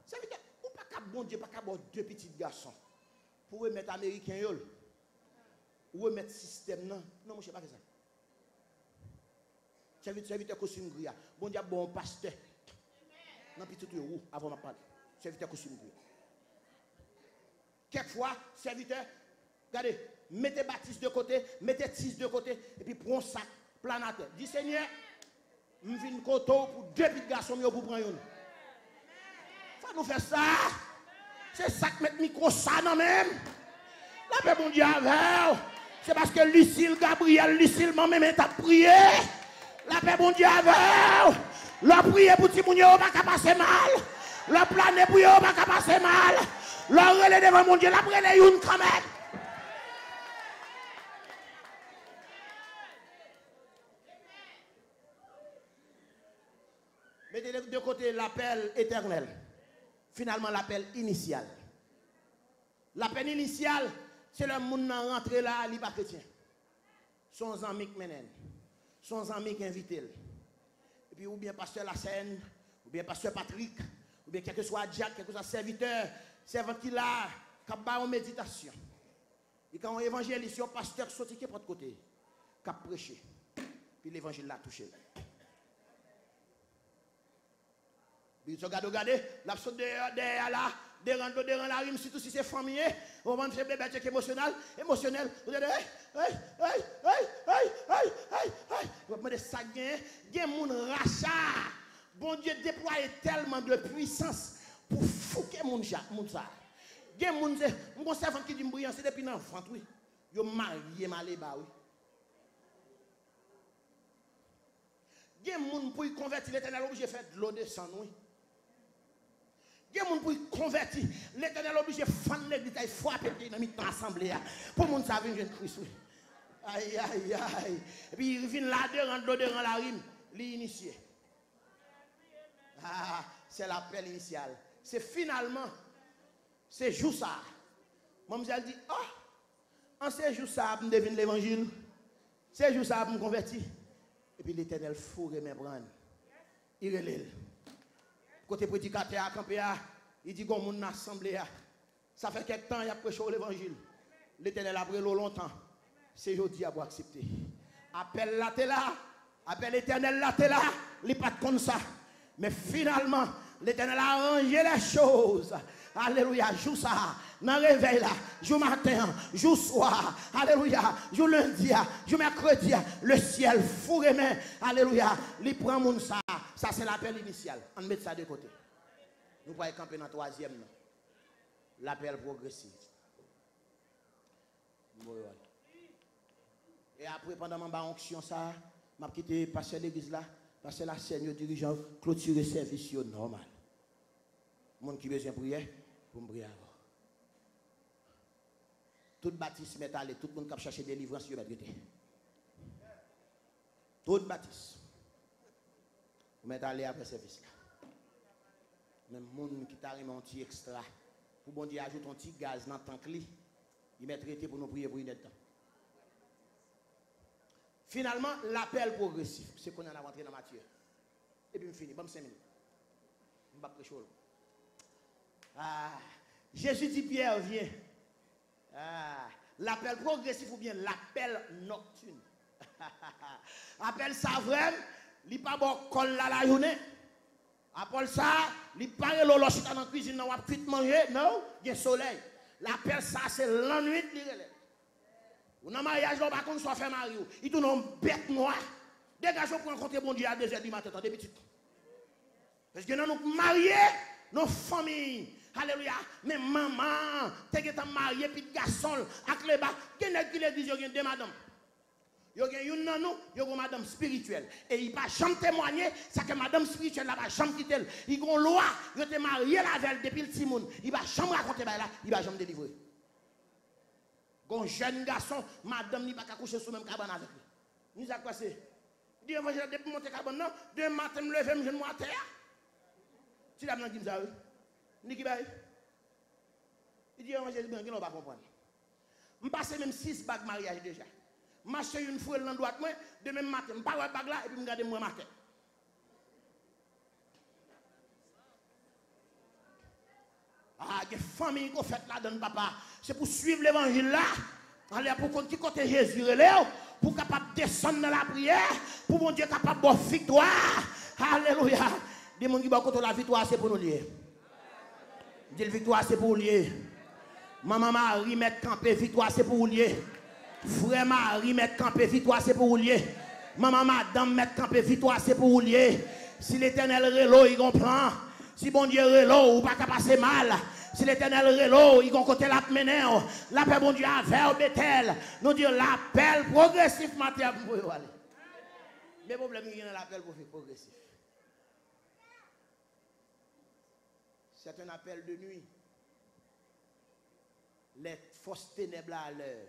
Ça veut dire, ou pas qu'à bon Dieu, pas qu'à bon 2 petits garçons. Pour remettre américain yol. Ou remettre système non. Non, moi je ne sais pas faire ça. Serviteur costume gris. Bon Dieu, bon pasteur. Non, petit tout où avant de parler. Serviteur costume gris. Quelquefois, serviteur, regardez, mettez Baptiste de côté, mettez Tis de côté, et puis prenez un sac planateur. Dis Seigneur, je viens de côté pour 2 petits garçons pour prendre une. Ça nous fait ça. C'est ça que mettre micro ça non même. La paix bon Dieu avec. C'est parce que Lucille, Gabriel, Lucille, moi-même, est à prier. La paix bon Dieu avec. La prière pour ti moun yo pas passer mal. La planer pour yo pas passer mal. La relais devant mon Dieu, la relais une quand même. Mettez de côté l'appel éternel. Finalement, l'appel initial. L'appel initial, c'est le monde rentré là, il n'est pas chrétien. Son ami qui mène, son ami qui invite. Et puis, ou bien pasteur Lassène, ou bien pasteur Patrick, ou bien quel que soit Jack, quel que soit serviteur, servant qui là, qui a en méditation. Et quand on évangélise, un pasteur qui sortit qui est de côté, qui a prêché. Puis l'évangile l'a touché. Puis regardez, la saute derrière là, derrière la rime, surtout si c'est famille, on va faire bébé émotionnel, vous allez, vous demandez ça, il y a mon rachat. Bon Dieu déploie tellement de puissance pour fouquer mon ça. Il y a mon servant qui dit brillant, c'est depuis l'enfant, oui. Il est marié, malé, bah oui. Il y a mon pour convertir l'éternel obligé de faire de l'eau de sang, oui. Il y a des gens qui convertir. L'Éternel est obligé de faire l'église, il faut appeler dans l'assemblée. Pour que les gens savent que Christ. Aïe, aïe, aïe. Et puis il vient là, devant la rime, l'initié. Ah, c'est l'appel initial. C'est finalement, c'est jour ça. Moi, je dis, oh, en ces jours ça, je devine l'évangile. C'est jour ça, je me convertir. Et puis l'Éternel fourre mes brans. Il relève. Côté prédicateur à camper, il dit qu'on mon assemblée. Ça fait quelques temps il a prêché l'évangile. L'Éternel a pris longtemps. C'est aujourd'hui à accepter. Appel là t'es là, appel l'Éternel là t'es là, il n'est pas comme ça. Mais finalement, l'Éternel a arrangé les choses Alléluia, jour ça, dans le réveil là, jour matin, jour soir, alléluia, jour lundi, jour mercredi, le ciel fourré main, alléluia, il prend mon ça c'est l'appel initial, on met ça de côté. Nous pouvons camper dans le troisième, l'appel progressif. Et après, pendant ma onction, ça, je vais quitter passer l'église là, passer la scène, le dirigeant, clôturer le service normal. Monde qui a besoin de prier, pour me prier avant. Tout bâtisse met aller, tout le monde qui cherche délivrance, il va être tout bâtisse. Vous mettez aller après le service là. Même monde qui t'a remis un petit extra, pour bon Dieu ajoute un petit gaz dans le tank, il met traité pour nous prier pour une temps. Finalement, l'appel progressif, c'est qu'on a rentré dans Matthieu. Et puis, je finis, bon, 5 minutes. Je ne vais pas prêcher. Jésus dit, Pierre, viens. L'appel progressif ou bien l'appel nocturne. Appel savrem, il n'y a pas bon col la journée. Après ça, il n'y a pas de l'eau dans la cuisine, on va plus manger, non, il y a soleil. L'appel ça, c'est la nuit, ou dans le mariage, on va soit fait marier. Il tourne en bête noire. Dégagez pour rencontrer bon Dieu à 2h du matin, des petites. Parce que nous mariés, nos familles, alléluia, mais maman, t'es marié, puis garçon, avec les bas, qui est qui l'église, il y a deux madames. Il y a une nanou, il y a une madame spirituelle. Et il ne va jamais témoigner, c'est que madame spirituelle ne va jamais quitter. Il y a une loi, il a marié la veille depuis le petit monde. Il ne va jamais raconter là, il ne va jamais délivrer. Un jeune garçon, madame n'est pas qu'à coucher sur le même cabane avec lui. Nous avons passé. Il dit, évangile, depuis monter cabane, non, demain matin, je me lève, je me à terre. Tu l'as dit, ça, oui. Il dit, il dit, évangile, il ne va pas comprendre. Je passe même 6 bagues mariage déjà. Je marche une fois dans la droite, demain matin, je ne pas bague là, et puis je regarde moi matin. Ah, il y a des familles qui fait là-dedans, papa. C'est pour suivre l'évangile là. Allez, pour qu'on côté Jésus, pour capable descendre dans la prière, pour mon Dieu capable de victoire. Alléluia. Dis mon qui va côté la victoire, c'est pour nous lier. Dis la victoire, c'est pour nous lier. Maman Marie met campé, victoire, c'est pour nous lier. Frère Marie met campé, victoire, c'est pour nous lier. Maman Madame met campé, victoire, c'est pour nous lier. Si l'éternel relo, il comprend. Si bon Dieu relo, ou pas qu'à passer mal. Si l'éternel relo, il va côté la mener. L'appel bon Dieu avec Bethel. Nous disons l'appel progressif matin pour aller. Mais le problème, il y a l'appel progressif. C'est un appel de nuit. Les fausses ténèbres à l'heure.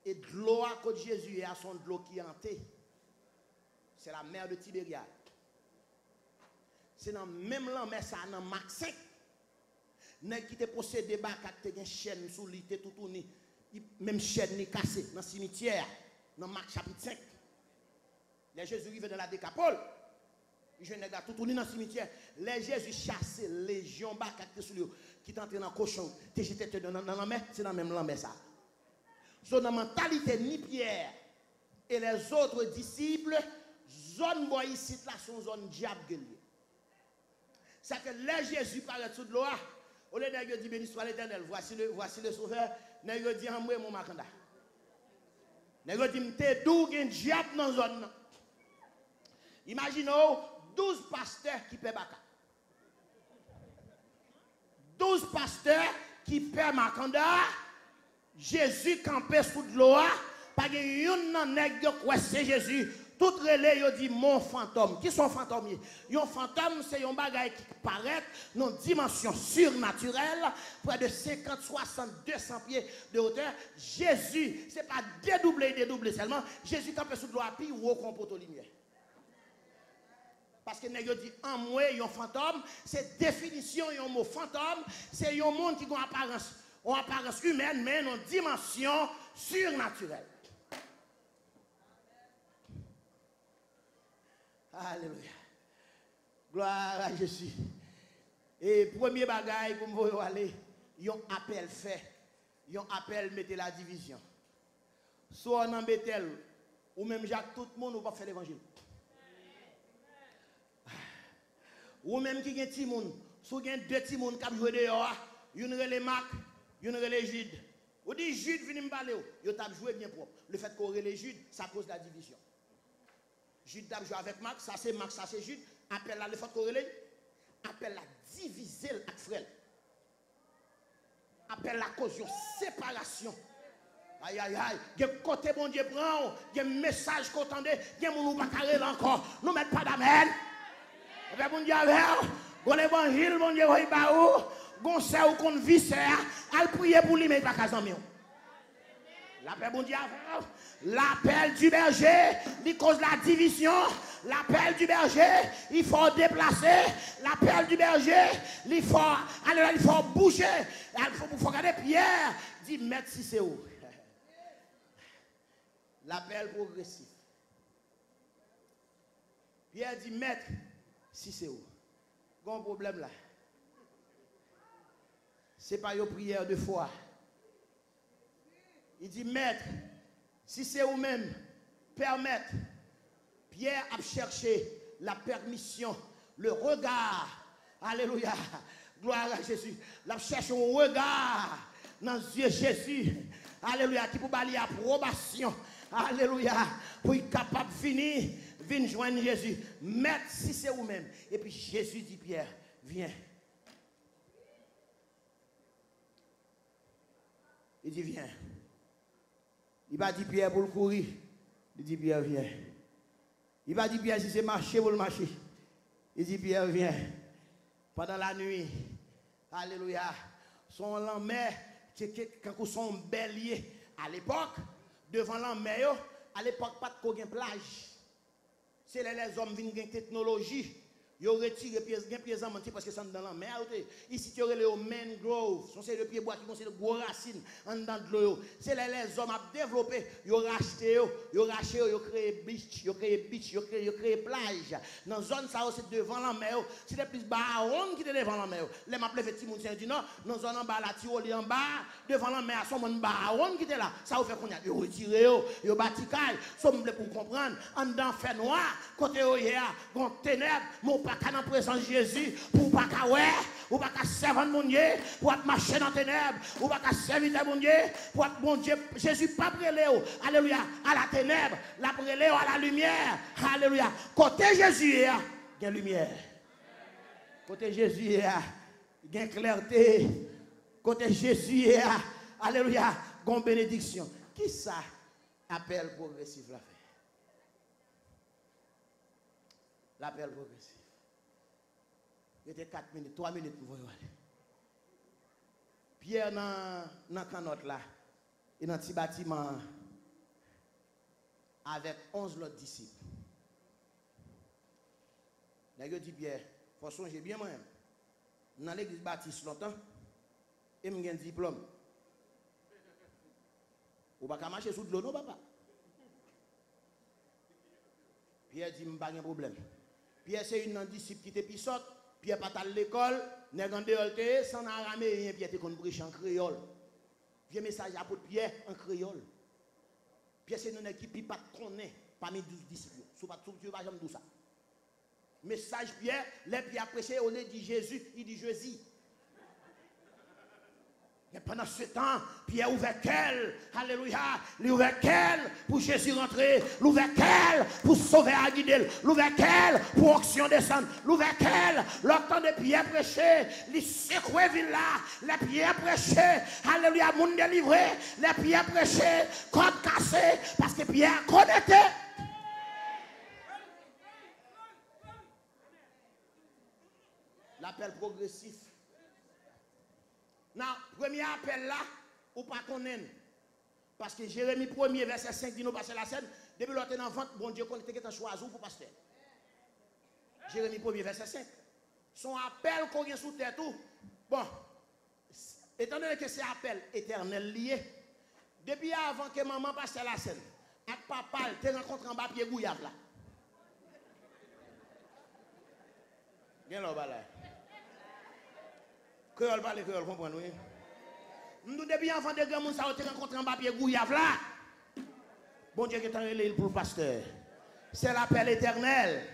Et de l'eau à côté de Jésus et à son de l'eau qui est hanté. C'est la mer de Tibériade. C'est dans le même land, mais ça dans Marc 5. Nèg qui te possède des bacs qui te une chaîne sous lui, te tout tourné, même chaîne ni cassée dans le cimetière, dans Marc chapitre 5. Les Jésus arrivent dans la Décapole. Je n'ai pas tout tourné dans le cimetière. Les Jésus chassent légion bacs qui sous lui, qui t'entrent dans le cochon, te jeté dans la mer, c'est dans le même land, mais ça. So dans la mentalité ni Pierre et les autres disciples, zone boy ici là sont zone diable. C'est que là Jésus paraît sous de l'eau, au lieu de dire béni soit l'Éternel, voici le sauveur, n'a dit en moi mon makanda. N'a dit m'te dou gen diable dans zone. Imaginez 12 pasteurs qui paient baka. 12 pasteurs qui paient makanda. Jésus campé sous de l'eau, pas de yon nèg quoi c'est Jésus. Tout relais yo dit mon fantôme. Qui sont fantômes? Un fantôme c'est un bagage qui paraît dans une dimension surnaturelle, près de 50, 60, 200 pieds de hauteur. Jésus, c'est pas dédoublé seulement. Jésus campé sous de l'eau puis ou au comporte lumière. Parce que nèg yo dit en moi un fantôme, c'est définition un mot fantôme, c'est un monde qui a une apparence humaine, mais une dimension surnaturelle. Alléluia. Gloire à Jésus. Et premier bagaille pour me aller, il y a un appel fait. Il y a un appel mettez la division. Soit on en Bethel, ou même Jacques, tout le monde ne va pas faire l'évangile. Ou même qui est petit monde, Si vous avez deux petits monde qui jouent dehors, une relève Mac, une relève Jude. Vous dites Jude, venez me parler. Vous avez joué bien propre. Le fait qu'on relève Jude, ça cause la division. Jude a joué avec Mac, ça c'est Mac, ça c'est Jude. Appelle là, le fait qu'on relève, appelle la diviser avec frère. Appelle la cause de séparation. Aïe, aïe, aïe. Il y a côté bon Dieu prend, il y a un message qu'on entendait, il y a un monde qui pas encore. Nous mettons pas d'amen. Et bien, bon Dieu, bon l'évangile, bon Dieu, il va où? Bon, c'est où qu'on vit, c'est à prier pour lui, mais il va pas qu'à l'appel, bon Dieu, l'appel du berger, il cause la division. L'appel du berger, il faut déplacer. L'appel du berger, il faut bouger. Il faut regarder Pierre, dit maître si c'est où. L'appel progressif. Pierre dit maître si c'est où. Bon problème là. Ce n'est pas une prière de foi. Il dit maître, si c'est où même, permettre. Pierre a cherché la permission, le regard. Alléluia. Gloire à Jésus. Il a cherché un regard dans les yeux de Jésus. Alléluia. Qui peut balayer approbation. Alléluia. Pour être capable de venir joindre Jésus. Maître, si c'est vous-même. Et puis Jésus dit Pierre, viens. Il dit viens. Il va dire Pierre pour le courir. Il dit Pierre, viens. Il va dire Pierre si c'est marcher pour le marcher. Il dit Pierre, viens. Pendant la nuit. Alléluia. Son lendemain, quand son bélier à l'époque, devant l'enmer, à l'époque, pas de plage. C'est les hommes qui ont une technologie. Ils ont retiré les pieds en menti parce que c'est dans la mer. Ici, tu as les mangroves. C'est le pied bois qui sont des gros racines en dedans de l'eau. C'est les hommes qui ont développé. Ils ont racheté, ils ont créé beach, ils ont créé plage. Dans la zone, ça c'est devant la mer. C'est plus baron qui est devant la mer. Les m'appelez petit moun dit non, dans la zone en bas, la tyroli en bas, devant la mer, son mon baron qui était là. Ça vous fait qu'on a retiré, ils ont bâti caille. Ça me pour comprendre. En dedans, fait noir, côté il y a des ténèbres, mon pas en présence de Jésus, pour pas qu'à ouais, ou pas qu'à servir mon Dieu, pour marcher dans les ténèbres, ou pas qu'à servir mon Dieu, pour mon Dieu, Jésus pas brûlé, alléluia, à la ténèbre, la brûlé à la lumière, alléluia. Côté Jésus, il y a une lumière. Côté Jésus, il y a une clarté. Côté Jésus, il y a, alléluia, une bénédiction. Qui ça appelle progressif la fait? L'appel progressif. Il était 4 minutes, 3 minutes pour voir. Pierre dans la canotte là, et dans un petit bâtiment avec 11 autres disciples. D'ailleurs, dit Pierre, il faut songer bien moi-même. Dans l'église baptiste longtemps, et j'ai un diplôme. Ou pas marcher sous de l'eau, non, papa? Pierre dit, je n'ai pas de problème. Pierre, c'est une disciple qui était pissote. Pierre pas à l'école, n'est pas de sans araméen, Pierre te qu'on prêche en créole. Vieux message à Pierre en créole. Pierre c'est une équipe qui pas connaît parmi 12 disciples. Sous pas tout tu vas jamais dire ça. Message Pierre, les Pierre prêché au nez dit Jésus, il dit Jésus. Mais pendant ce temps, Pierre ouvert qu'elle, alléluia, il ouvert qu'elle pour Jésus rentrer, l'ouvert qu'elle pour sauver à guider, l'ouvert qu'elle pour action descendre, l'ouvert qu'elle, l'entend de Pierre prêcher, il secoué ville là, les Pierre prêcher, alléluia, monde délivré, les Pierre prêcher, code cassé, parce que Pierre connaissait. L'appel progressif. Dans le premier appel là, ou pas connaître. Parce que Jérémie 1er, verset 5 dit nous passer la scène. Depuis l'autre dans vente, bon Dieu connaît que tu as choisi pour pasteur. Jérémie 1er, verset 5. Son appel qu'on vient sous terre tout. Bon, étant donné que c'est appel éternel lié, depuis avant que maman passe la scène, avec papa, tu rencontres en bas pied gouillave là. Bien là, là. Créole parle créole, comprenez, oui? Nous, depuis enfant de grand monde, ça a rencontré en papier gouillave là. Bon Dieu qui est en pour le pasteur. C'est l'appel éternel.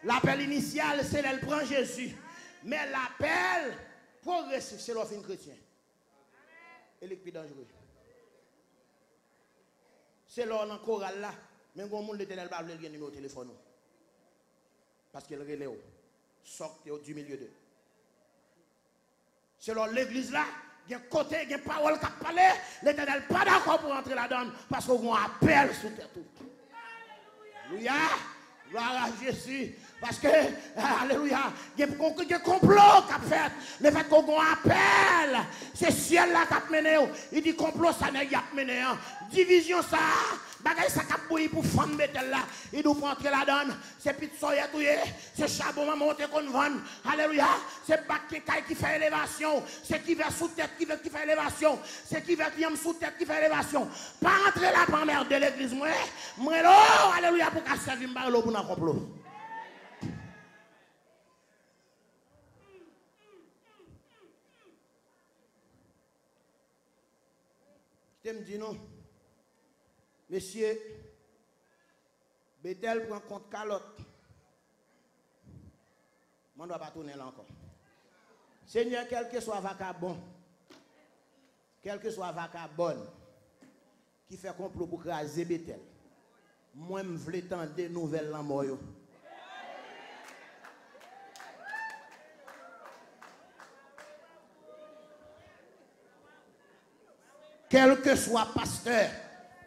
L'appel initial, c'est elle prend Jésus. Mais l'appel progressif, c'est l'offre chrétien. Et le plus dangereux. C'est là dans le choral là. Même quand le monde l'éternel va le numéro de téléphone. Parce qu'il relève. Sortez du milieu d'eux. C'est là l'église là. Il y a un côté, il y a une parole qui a parlé. L'éternel n'est pas d'accord pour entrer là-dedans. Parce qu'on appelle sous terre tout. Alléluia. Gloire à Jésus. Parce que, alléluia, il y a un complot qui a fait. Le fait qu'on appelle, c'est ciel là qui a mené. Il dit complot, ça n'est pas mené. Division ça. Bagay ça cap bouilli pour femme betel là. Il doit rentrer là-dedans. C'est pit soya touye, c'est charbon monter qu'on vend. Alléluia. C'est bac qui fait élévation, c'est qui va sous tête qui fait élévation, c'est qui va qui sous tête qui fait élévation. Pas rentrer là pour emmerder l'église moi là, alléluia pour qu'à servir m'barlo pour un complot. Je me dis non. Monsieur, Bethel prend compte calotte. Je ne dois pas tourner là encore. Seigneur, quel que soit vagabond, quel que soit vagabond qui fait complot pour craser Bethel, moi, je veux entendre des nouvelles dans moi. Quel que soit pasteur,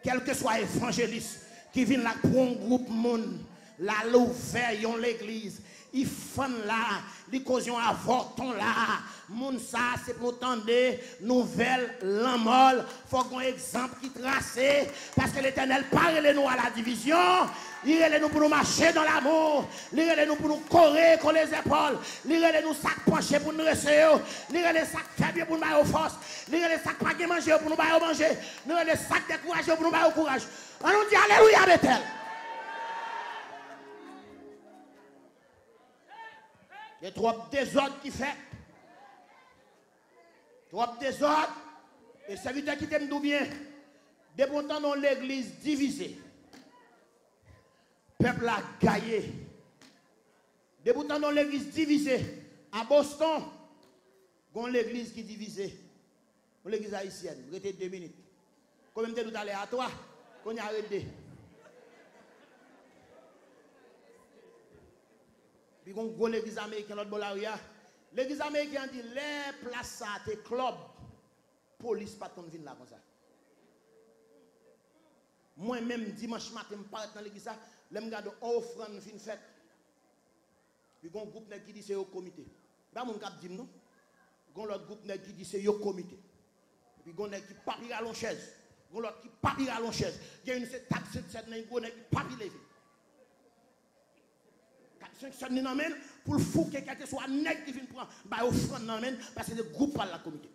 quel que soit évangéliste qui vient là pour un groupe monde, là l'ouvert l'église, ils font là, les causions avortons là, moun ça c'est pour tendre nouvelle l'amolle, faut qu'on exemple qui tracé parce que l'Éternel parle nous à la division, il est nous pour nous marcher dans l'amour, il est nous pour nous courir sur les épaules, il est nous sac penché pour nous rester, il est sac faible pour nous avoir force, il est sac pas manger pour nous manger, il est sac découragé pour nous avoir courage. On nous dit alléluia Bethel. Il y a trop de désordre qui fait. Trop de désordre. Et ça veut dire qu'il t'aime bien. Depuis dans l'église divisée. Peuple a gagné. Depuis dans l'église divisée. À Boston, il y a l'église qui est divisée. L'église haïtienne. Vous restez 2 minutes. Combien de temps vous allez à toi? Qu'on y a arrêté. Puis on l'église américaine, l'autre bolaria. L'église américaine dit les places à tes clubs, police pas ton vin là comme ça. Moi-même, dimanche matin, je parle dans l'église, je regarde offrande fin fête. Puis on groupe qui dit c'est au comité. Pas mon cap dit non. On l'autre groupe qui dit c'est au comité. Puis on qui papi à l'onchaise. On l'autre qui papi à l'onchaise. Il y a une table 7 qui papi levé. 5 pour le fou que quelqu'un soit nègre qui vient prendre bah offrande parce que le groupe par la comité.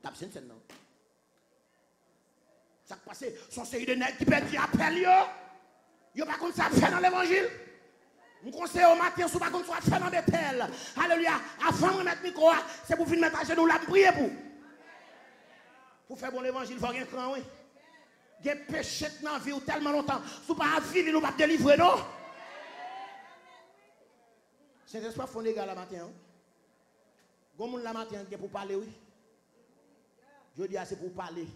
Tape 5 non. Ça passe son série de nègres qui perd appel yo pas comme ça faire dans l'évangile. Mon conseil au matin sous pas comme ça faire dans Bethel. Alléluia. Avant de mettre micro c'est pour venir mettre à genoux là prier pour faire bon l'évangile faut rien cran oui. Il y a péché dans la vie tellement longtemps sous pas vivre nous pas délivrer non. Saint-Esprit font des gars la matin. Comme la matin c'est pour parler oui. Je dis c'est pour parler.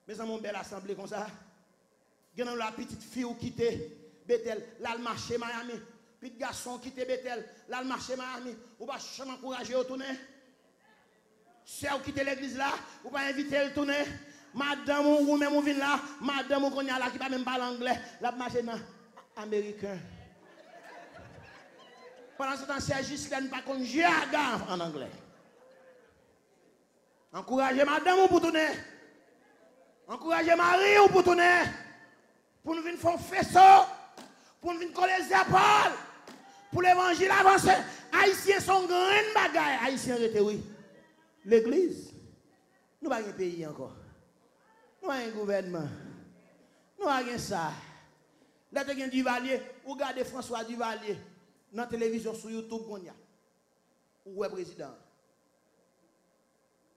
Mais dans mon belle assemblée comme ça, il y a la petite fille qui quitte Bethel, là le marché Miami. Petit garçon qui quitte Bethel, là le marché Miami. Ou pas jamais encourager au tourner. Si vous quittez l'église là, ou pas inviter le tourner. Madame ou même ou vient là, madame ou qu'on y a là qui pas même parler anglais, la marché dans américain. Pendant ce temps, c'est juste là pas qu'on jargon en anglais. Encouragez madame ou pour tourner. Encouragez Marie ou pour tourner. Pour nous venir faire faisceau. Pour nous venir coller les épaules. Pour l'évangile avancer. Haïtiens sont grands bagailles. Haïtiens étaient oui. L'église. Nous n'avons pas un pays encore. Nous avons un gouvernement. Nous avons ça. Là, tu as un Duvalier. Ou regardez François Duvalier. Dans la télévision sur YouTube. Ou est président.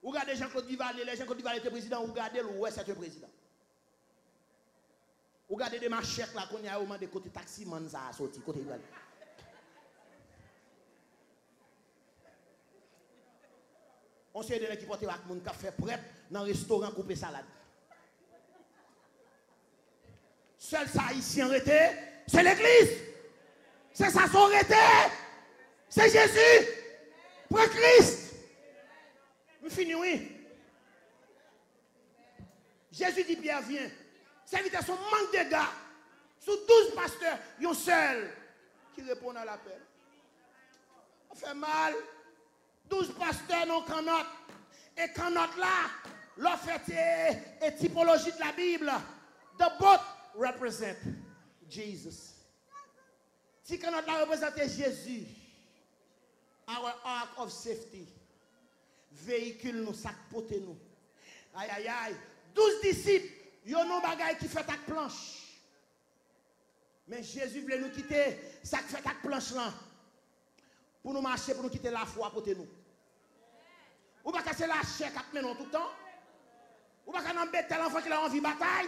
Ou regardez Jean-Claude Duvalier. Les Jean-Claude Duvalier était président. Ou regardez le ouais, c'est un président. Ou regardez des machèques là qu'on y a au moment de côté taxi man ça a sorti côté là. On sait de qui porte avec mon café prêt dans restaurant couper salade. Seul ça ici en rété, c'est l'église. C'est ça son rété. C'est Jésus. Pour Christ. Nous finissons, oui. Jésus dit Pierre, viens. C'est invitation manque de gars. Sous 12 pasteurs, il y a un seul qui répond à l'appel. On fait mal. 12 pasteurs non canotte. Et canotte là, l'offre est typologie de la Bible. The boat represent Jesus. Si canotte là représente Jésus, our ark of safety, véhicule nous, sac pote nous. Aïe aïe aïe. 12 disciples, ils ont un bagage qui fait avec planche. Mais Jésus voulait nous quitter, ça fait avec planche là. Pour nous marcher, pour nous quitter la foi pote nous. Ou pas casser la chair 4 minutes tout le temps. Ou pas qu'on embête l'enfant qui a envie de bataille.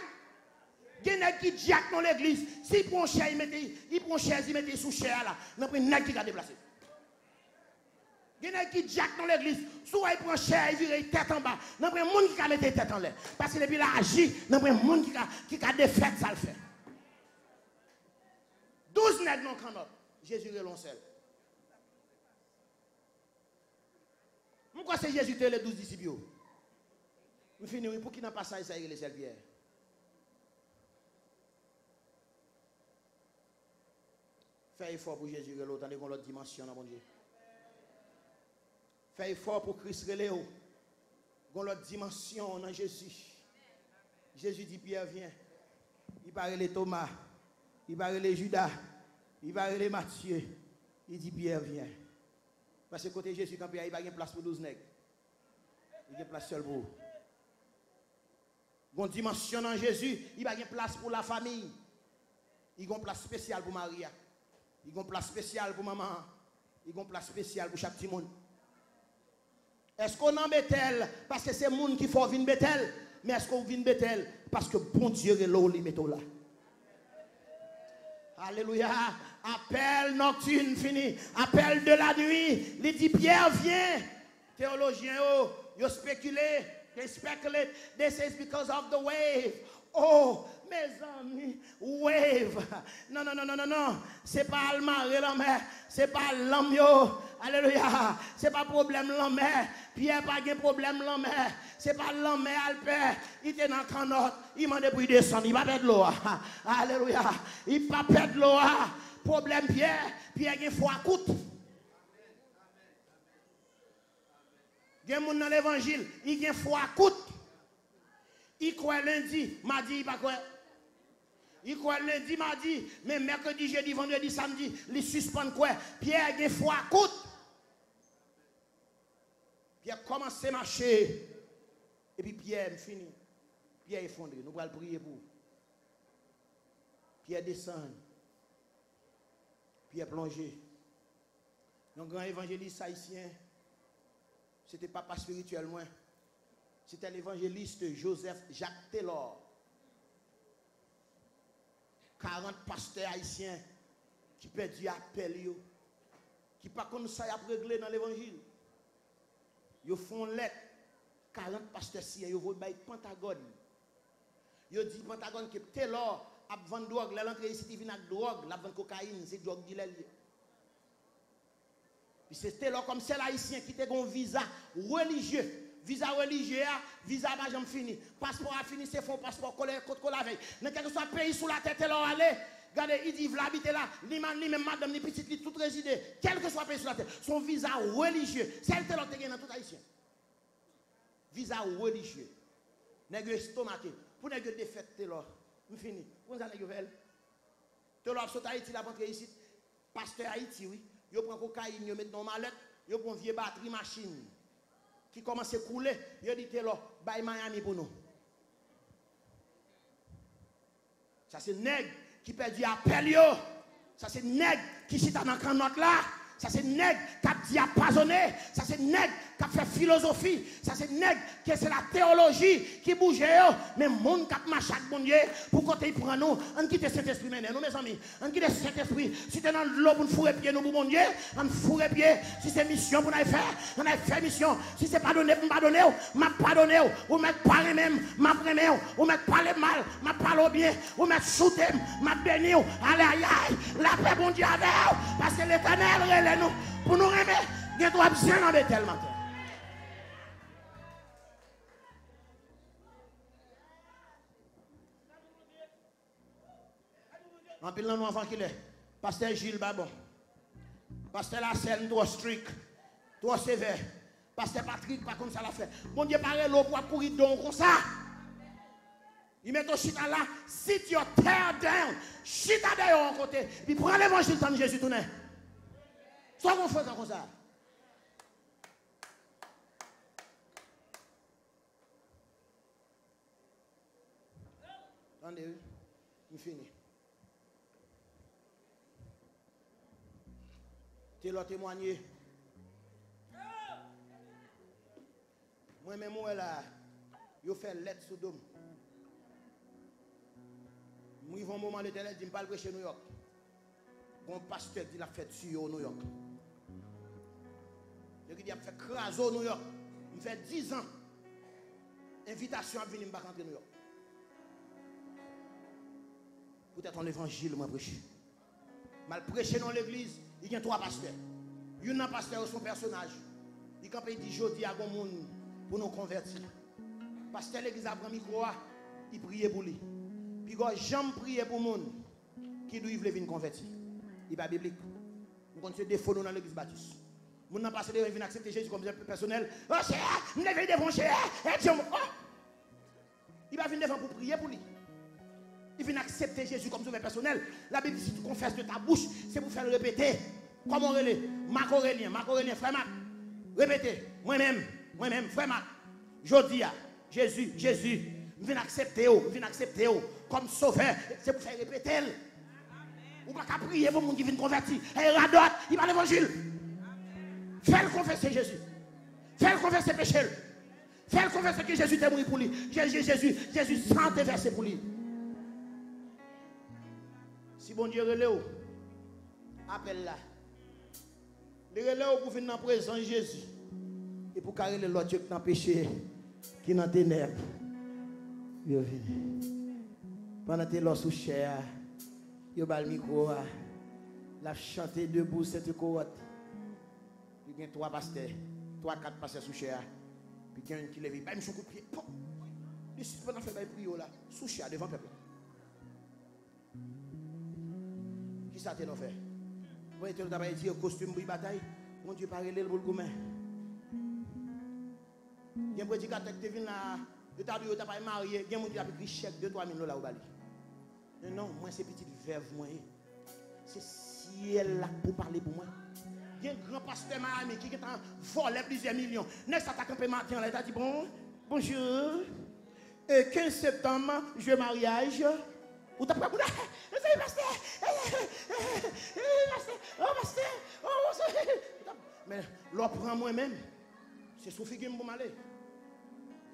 Il y a qui jack dans l'église. S'il prend chair, il prend chair, il met sous chair là. Il n'y a pas qui a déplacé. Il y a qui jack dans l'église. Soit il prend chair, il vire tête en bas. Il n'y a pas monde qui a mis tête en l'air. Parce que depuis il a agi, il n'y a pas monde qui a défait, ça le fait. 12 nègres dans le canot. Jésus est seul. Pourquoi c'est Jésus qui les 12 disciples? Nous finissons pour qui n'a pas ça, il est seul Pierre. Fais effort pour Jésus, l'autre dans l'autre dimension, mon Dieu. Fais effort pour Christ, Léo. Dans l'autre dimension, dans Jésus. Jésus dit, Pierre, viens. Il parle les Thomas. Il parle les Judas. Il parle les Matthieu. Il dit, Pierre, viens. Parce que côté Jésus, quand Pierre, il n'y a pas de place pour 12 nègres. Il y a place seul pour vous. Dans dimension dans Jésus, il n'y a pas de place pour la famille. Il y a une place spéciale pour Maria. Il y a une place spéciale pour maman. Il y a une place spéciale pour chaque petit monde. Est-ce qu'on en Bethel parce que c'est le monde qui faut venir Bethel? Mais est-ce qu'on vient Bethel parce que bon Dieu est là où il met là? Alléluia. Appel nocturne fini. Appel de la nuit. Il dit Pierre viens. Théologiens, ils spéculent. They speculate. They say it's because of the wave. Oh, mes amis, wave. Non, non, non, non, non, non. C'est pas le marée la mer. C'est pas l'homme yo. Alléluia. C'est pas problème la mer. Pierre pas de problème la mer. C'est pas l'homme Alpère. Il était dans le canot. Il m'a dit pour descendre. Il va perdre l'eau. Alléluia. Il va perdre l'eau. Problème Pierre. Pierre a une foi coûte. Il y a un monde dans l'évangile. Il a une foi coûte. Il croit lundi, mardi, il pas quoi. Il croit lundi, mardi, mais mercredi, jeudi, vendredi, samedi, il suspend quoi. Pierre a une foi coûte. Pierre commence à marcher. Et puis Pierre finit. Pierre effondré. Nous allons prier pour. Pierre descend. Pierre plongé. Un grand évangéliste haïtien. C'était papa spirituel loin. C'était l'évangéliste Joseph Jacques Taylor. 40 pasteurs haïtiens qui perdent appel, qui ne pas comme ça y a réglé dans l'évangile. Ils font lettre. 40 pasteurs si ils vont bailler Pentagone. Ils disent Pentagone que Taylor a vendu drogue, l'entrée ici vient avec drogue, la vente cocaïne, c'est drogue dealer. Puis c'est Taylor comme c'est l'haïtien qui a un visa religieux. Visa religieux, visa pas jamais fini. Passeport a fini, c'est faux passeport collé contre la veille. Dans quel que soit pays sous la tête, Taylor allez. Regardez, il dit, il habiter là, ni même madame, ni petite, ni tout résidé. Quel que soit pays sous la tête, son visa religieux. C'est le Taylor qui est dans tout haïtien. Visa religieux. Nègre estomaqué. Pour nègre défaite Taylor. On finit. Vous avez une nouvelle. Taylor saute Haïti, la rentrée ici. Pasteur Haïti, oui. Yo prend cocaïne, yo met dans mallette, yo prend vieux batterie machine qui commence à couler, yo dit Taylor, bay Miami pour nous. Ça c'est nègre qui perd appel yo. Ça c'est nègre qui chita dans canot là. Ça c'est nègre qui a diapasonné. Ça c'est nègre qui fait philosophie, ça c'est nègre, que c'est la théologie qui bouge. Mais le monde qui marche avec bon Dieu, pour côté il prend nous, on quitte Saint-Esprit, nous mes amis, on quitte Saint-Esprit. Si tu es dans l'eau pour nous fourrer pied, nous pour bon Dieu, on fourrer pied. Si c'est mission pour nous faire, on a fait mission. Si c'est pardonner pour pardonner, m'a pardonné, ou mettre parler même, m'a prémé, ou mettre parler mal, m'a parler bien, ou mettre shooter, m'a béni, allez aïe aïe, la paix bon Dieu avec vous, parce que l'Éternel relève nous, pour nous aimer, il doit bien en Bethel matin. En pile, nous enfants qui est. Pasteur Gilles Babon. Pasteur Lassène, trop strict. Trop sévère. Pasteur Patrick, pas comme ça l'a fait. Bon Dieu, paraît l'eau pour courir donc comme ça. Il met ton chita là. Sit your tear down. Chita d'ailleurs en côté. Puis prends l'évangile de Jésus tourné. Soit qu'on fait comme ça. Attendez, je finis. Tu l'as témoigné. Moi-même, moi là, je fais lettre sous dôme. Moi, ils vont un moment de télé, je ne parle pas chez New York. Bon pasteur qui l'a fait sur New York. Je dis, a fait craser New York. Il fait 10 ans. Invitation à venir me rentrer New York. Peut-être en évangile, moi prêcher. Mal prêcher dans l'église. Il y a 3 pasteurs. Il y a un pasteur son personnage. Il a dit jodi à bon monde pour nous convertir. Pasteur l'église a pris micro, il priait pour lui. Puis quand j'aime prier pour monde qui doivent venir convertir. Il n'est pas biblique. Nous continuons des faux dans l'église baptiste. Nous n'avons pas passé de venir accepter Jésus comme personnel. Oh cher, nous devons devant cher. Il va venir devant pour prier pour lui. Il vient accepter Jésus comme sauveur personnel. La Bible dit si tu confesses de ta bouche, c'est pour faire le répéter. Comme on relève, Marc Aurélien, frère Marc. Répétez, moi-même, frère Marc. Je dis à Jésus, je viens accepter comme sauveur, c'est pour faire répéter. Ou pas qu'à prier pour les gens qui viennent convertir. Et radote, il va l'évangile. Fais-le confesser Jésus. Fais-le confesser péché. Fais-le confesser que Jésus t'est mort pour lui. Jésus sans te verser pour lui. Si bon Dieu relève, appelle là. Le relève pour venir dans la présence de Jésus. Et pour carrer l'autre qui est dans le péché, qui est dans les ténèbres. Il vient. Pendant que l'eau sous chair, il va le micro, la chanter debout cette corotte. Il y a 3 pasteurs, 3-4 pasteurs sous chair. Puis il y a un qui lève, il va me son coup de pied. Il suit pendant faire prier là, sous chair devant le peuple. Qui ça t'est fait? Vous voyez, tu as dit costume pour bataille. Mon Dieu, parle le boule gourmet. Il y a un prédicateur qui vient là, tu as pas marié, il y a un monde qui a pris chèque de 3 000 $ au Bali. Non, moi c'est petite verve, moi. C'est ciel là pour parler pour moi. Il y a un grand pasteur Miami qui a volé plusieurs millions. N'est-ce pas campé matin, il a dit bonjour. 15 septembre, je mariage. Ou t'as pas mais l'on prend moi-même. C'est sous figure pour m'aller.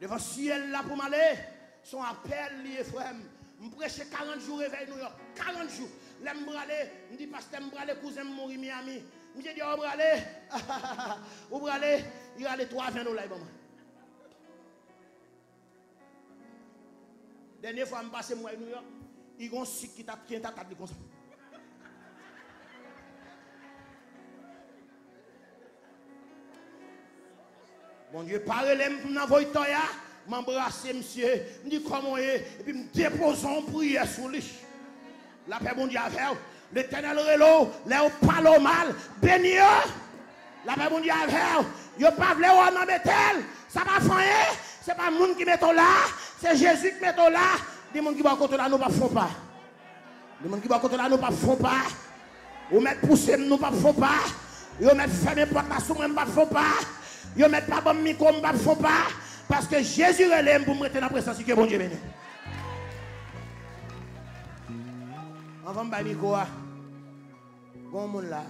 Devant ciel là pour m'aller. Son appel lié frère. Je prêche 40 jours réveil New York. 40 jours. Là je bralé, je dis pasteur je bralé cousin mourir Miami. Je dis oh bralé. Ou bralé, il a les 3 20 $. Dernière fois je passe moi à New York. Il y a un site qui t'a table comme ça. Bon Dieu, parlez-moi pour m'envoyer Toya, m'embrasser monsieur, me dit comment est, et puis me déposer en prière sur lui. La paix bon Dieu avec vous. L'Éternel relo, là où parle mal, béni. La paix bon Dieu avec vous. Yo pas vle ou dans Bethel, ça va faire, c'est pas monde qui met là, c'est Jésus qui met là. Les gens qui vont côté là, nous ne font pas. Les gens qui vont côté là, nous ne font pas. Ou mettre pousser, nous ne font pas. Ou mettre fermer porte là, nous ne font pas. Ou mettre pas bon micro, nous ne font pas. Parce que Jésus relève pour me mettre dans la présence de bon Dieu béni. On va me faire micro. Bon monde là.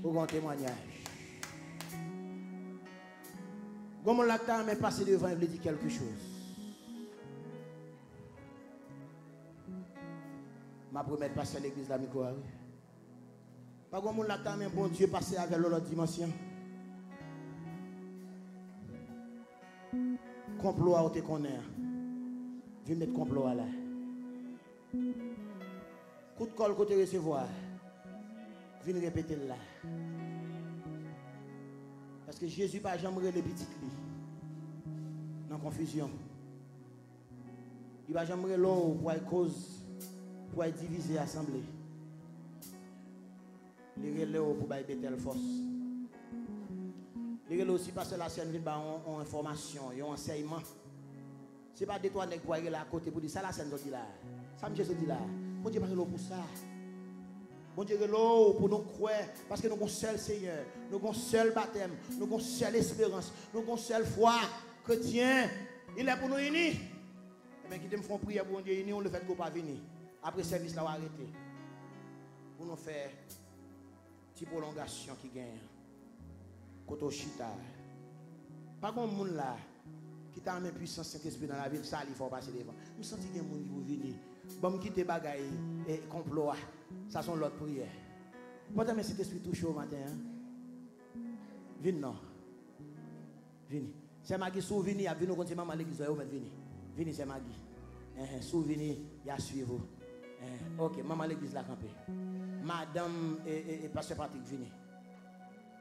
Pour un témoignage. Comment la ta mais passer devant et lui dire quelque chose. Ma promesse passer à l'église de la micro. Pas comme la ta mais bon Dieu passer avec l'autre dimension. Complot à te connaître. Viens mettre complot à là. Coup de colle côté recevoir. Viens répéter là. Parce que Jésus pas jamais les petites li. Dans confusion. Il va jamais l'eau pour cause pour diviser assemblée. Il relève pour bailler telle force. Il relève aussi parce que la scène vient en information, en enseignement. C'est pas des toi nèg pour aller à côté pour dire ça la scène dit là. Ça me dit là. Bon Dieu pas pour ça. Bon Dieu l'eau pour nous croire parce que nous avons un seul Seigneur, nous avons un seul baptême, nous avons une seule espérance, nous avons une seule foi chrétien. Il est pour nous unis. Mais qui me font prier pour Dieu unis, on le fait qu'on pas venir. Après service là on va arrêter. Pour nous faire une petite prolongation qui gagne. Koto chita. Pas comme monde là qui t'a même puissance Saint-Esprit dans la ville, ça il faut passer devant. Je sens qu'il y a des gens qui vont venir. Bon, quitter bagaille et complot. Ça sont l'autre prière. Pourtant, mais cet esprit touche au matin. Viens non. Viens. C'est Magui souveni, il vient continuer maman l'église, viens. Viens, c'est Magui. Souveni, il y a suivre. OK, maman l'église la campé. Madame et pasteur Patrick, viens.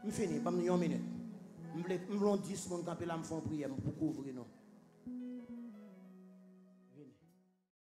Je finis, pas une minute. Je veux 10 personnes camper là, me font prière pour couvrir nous.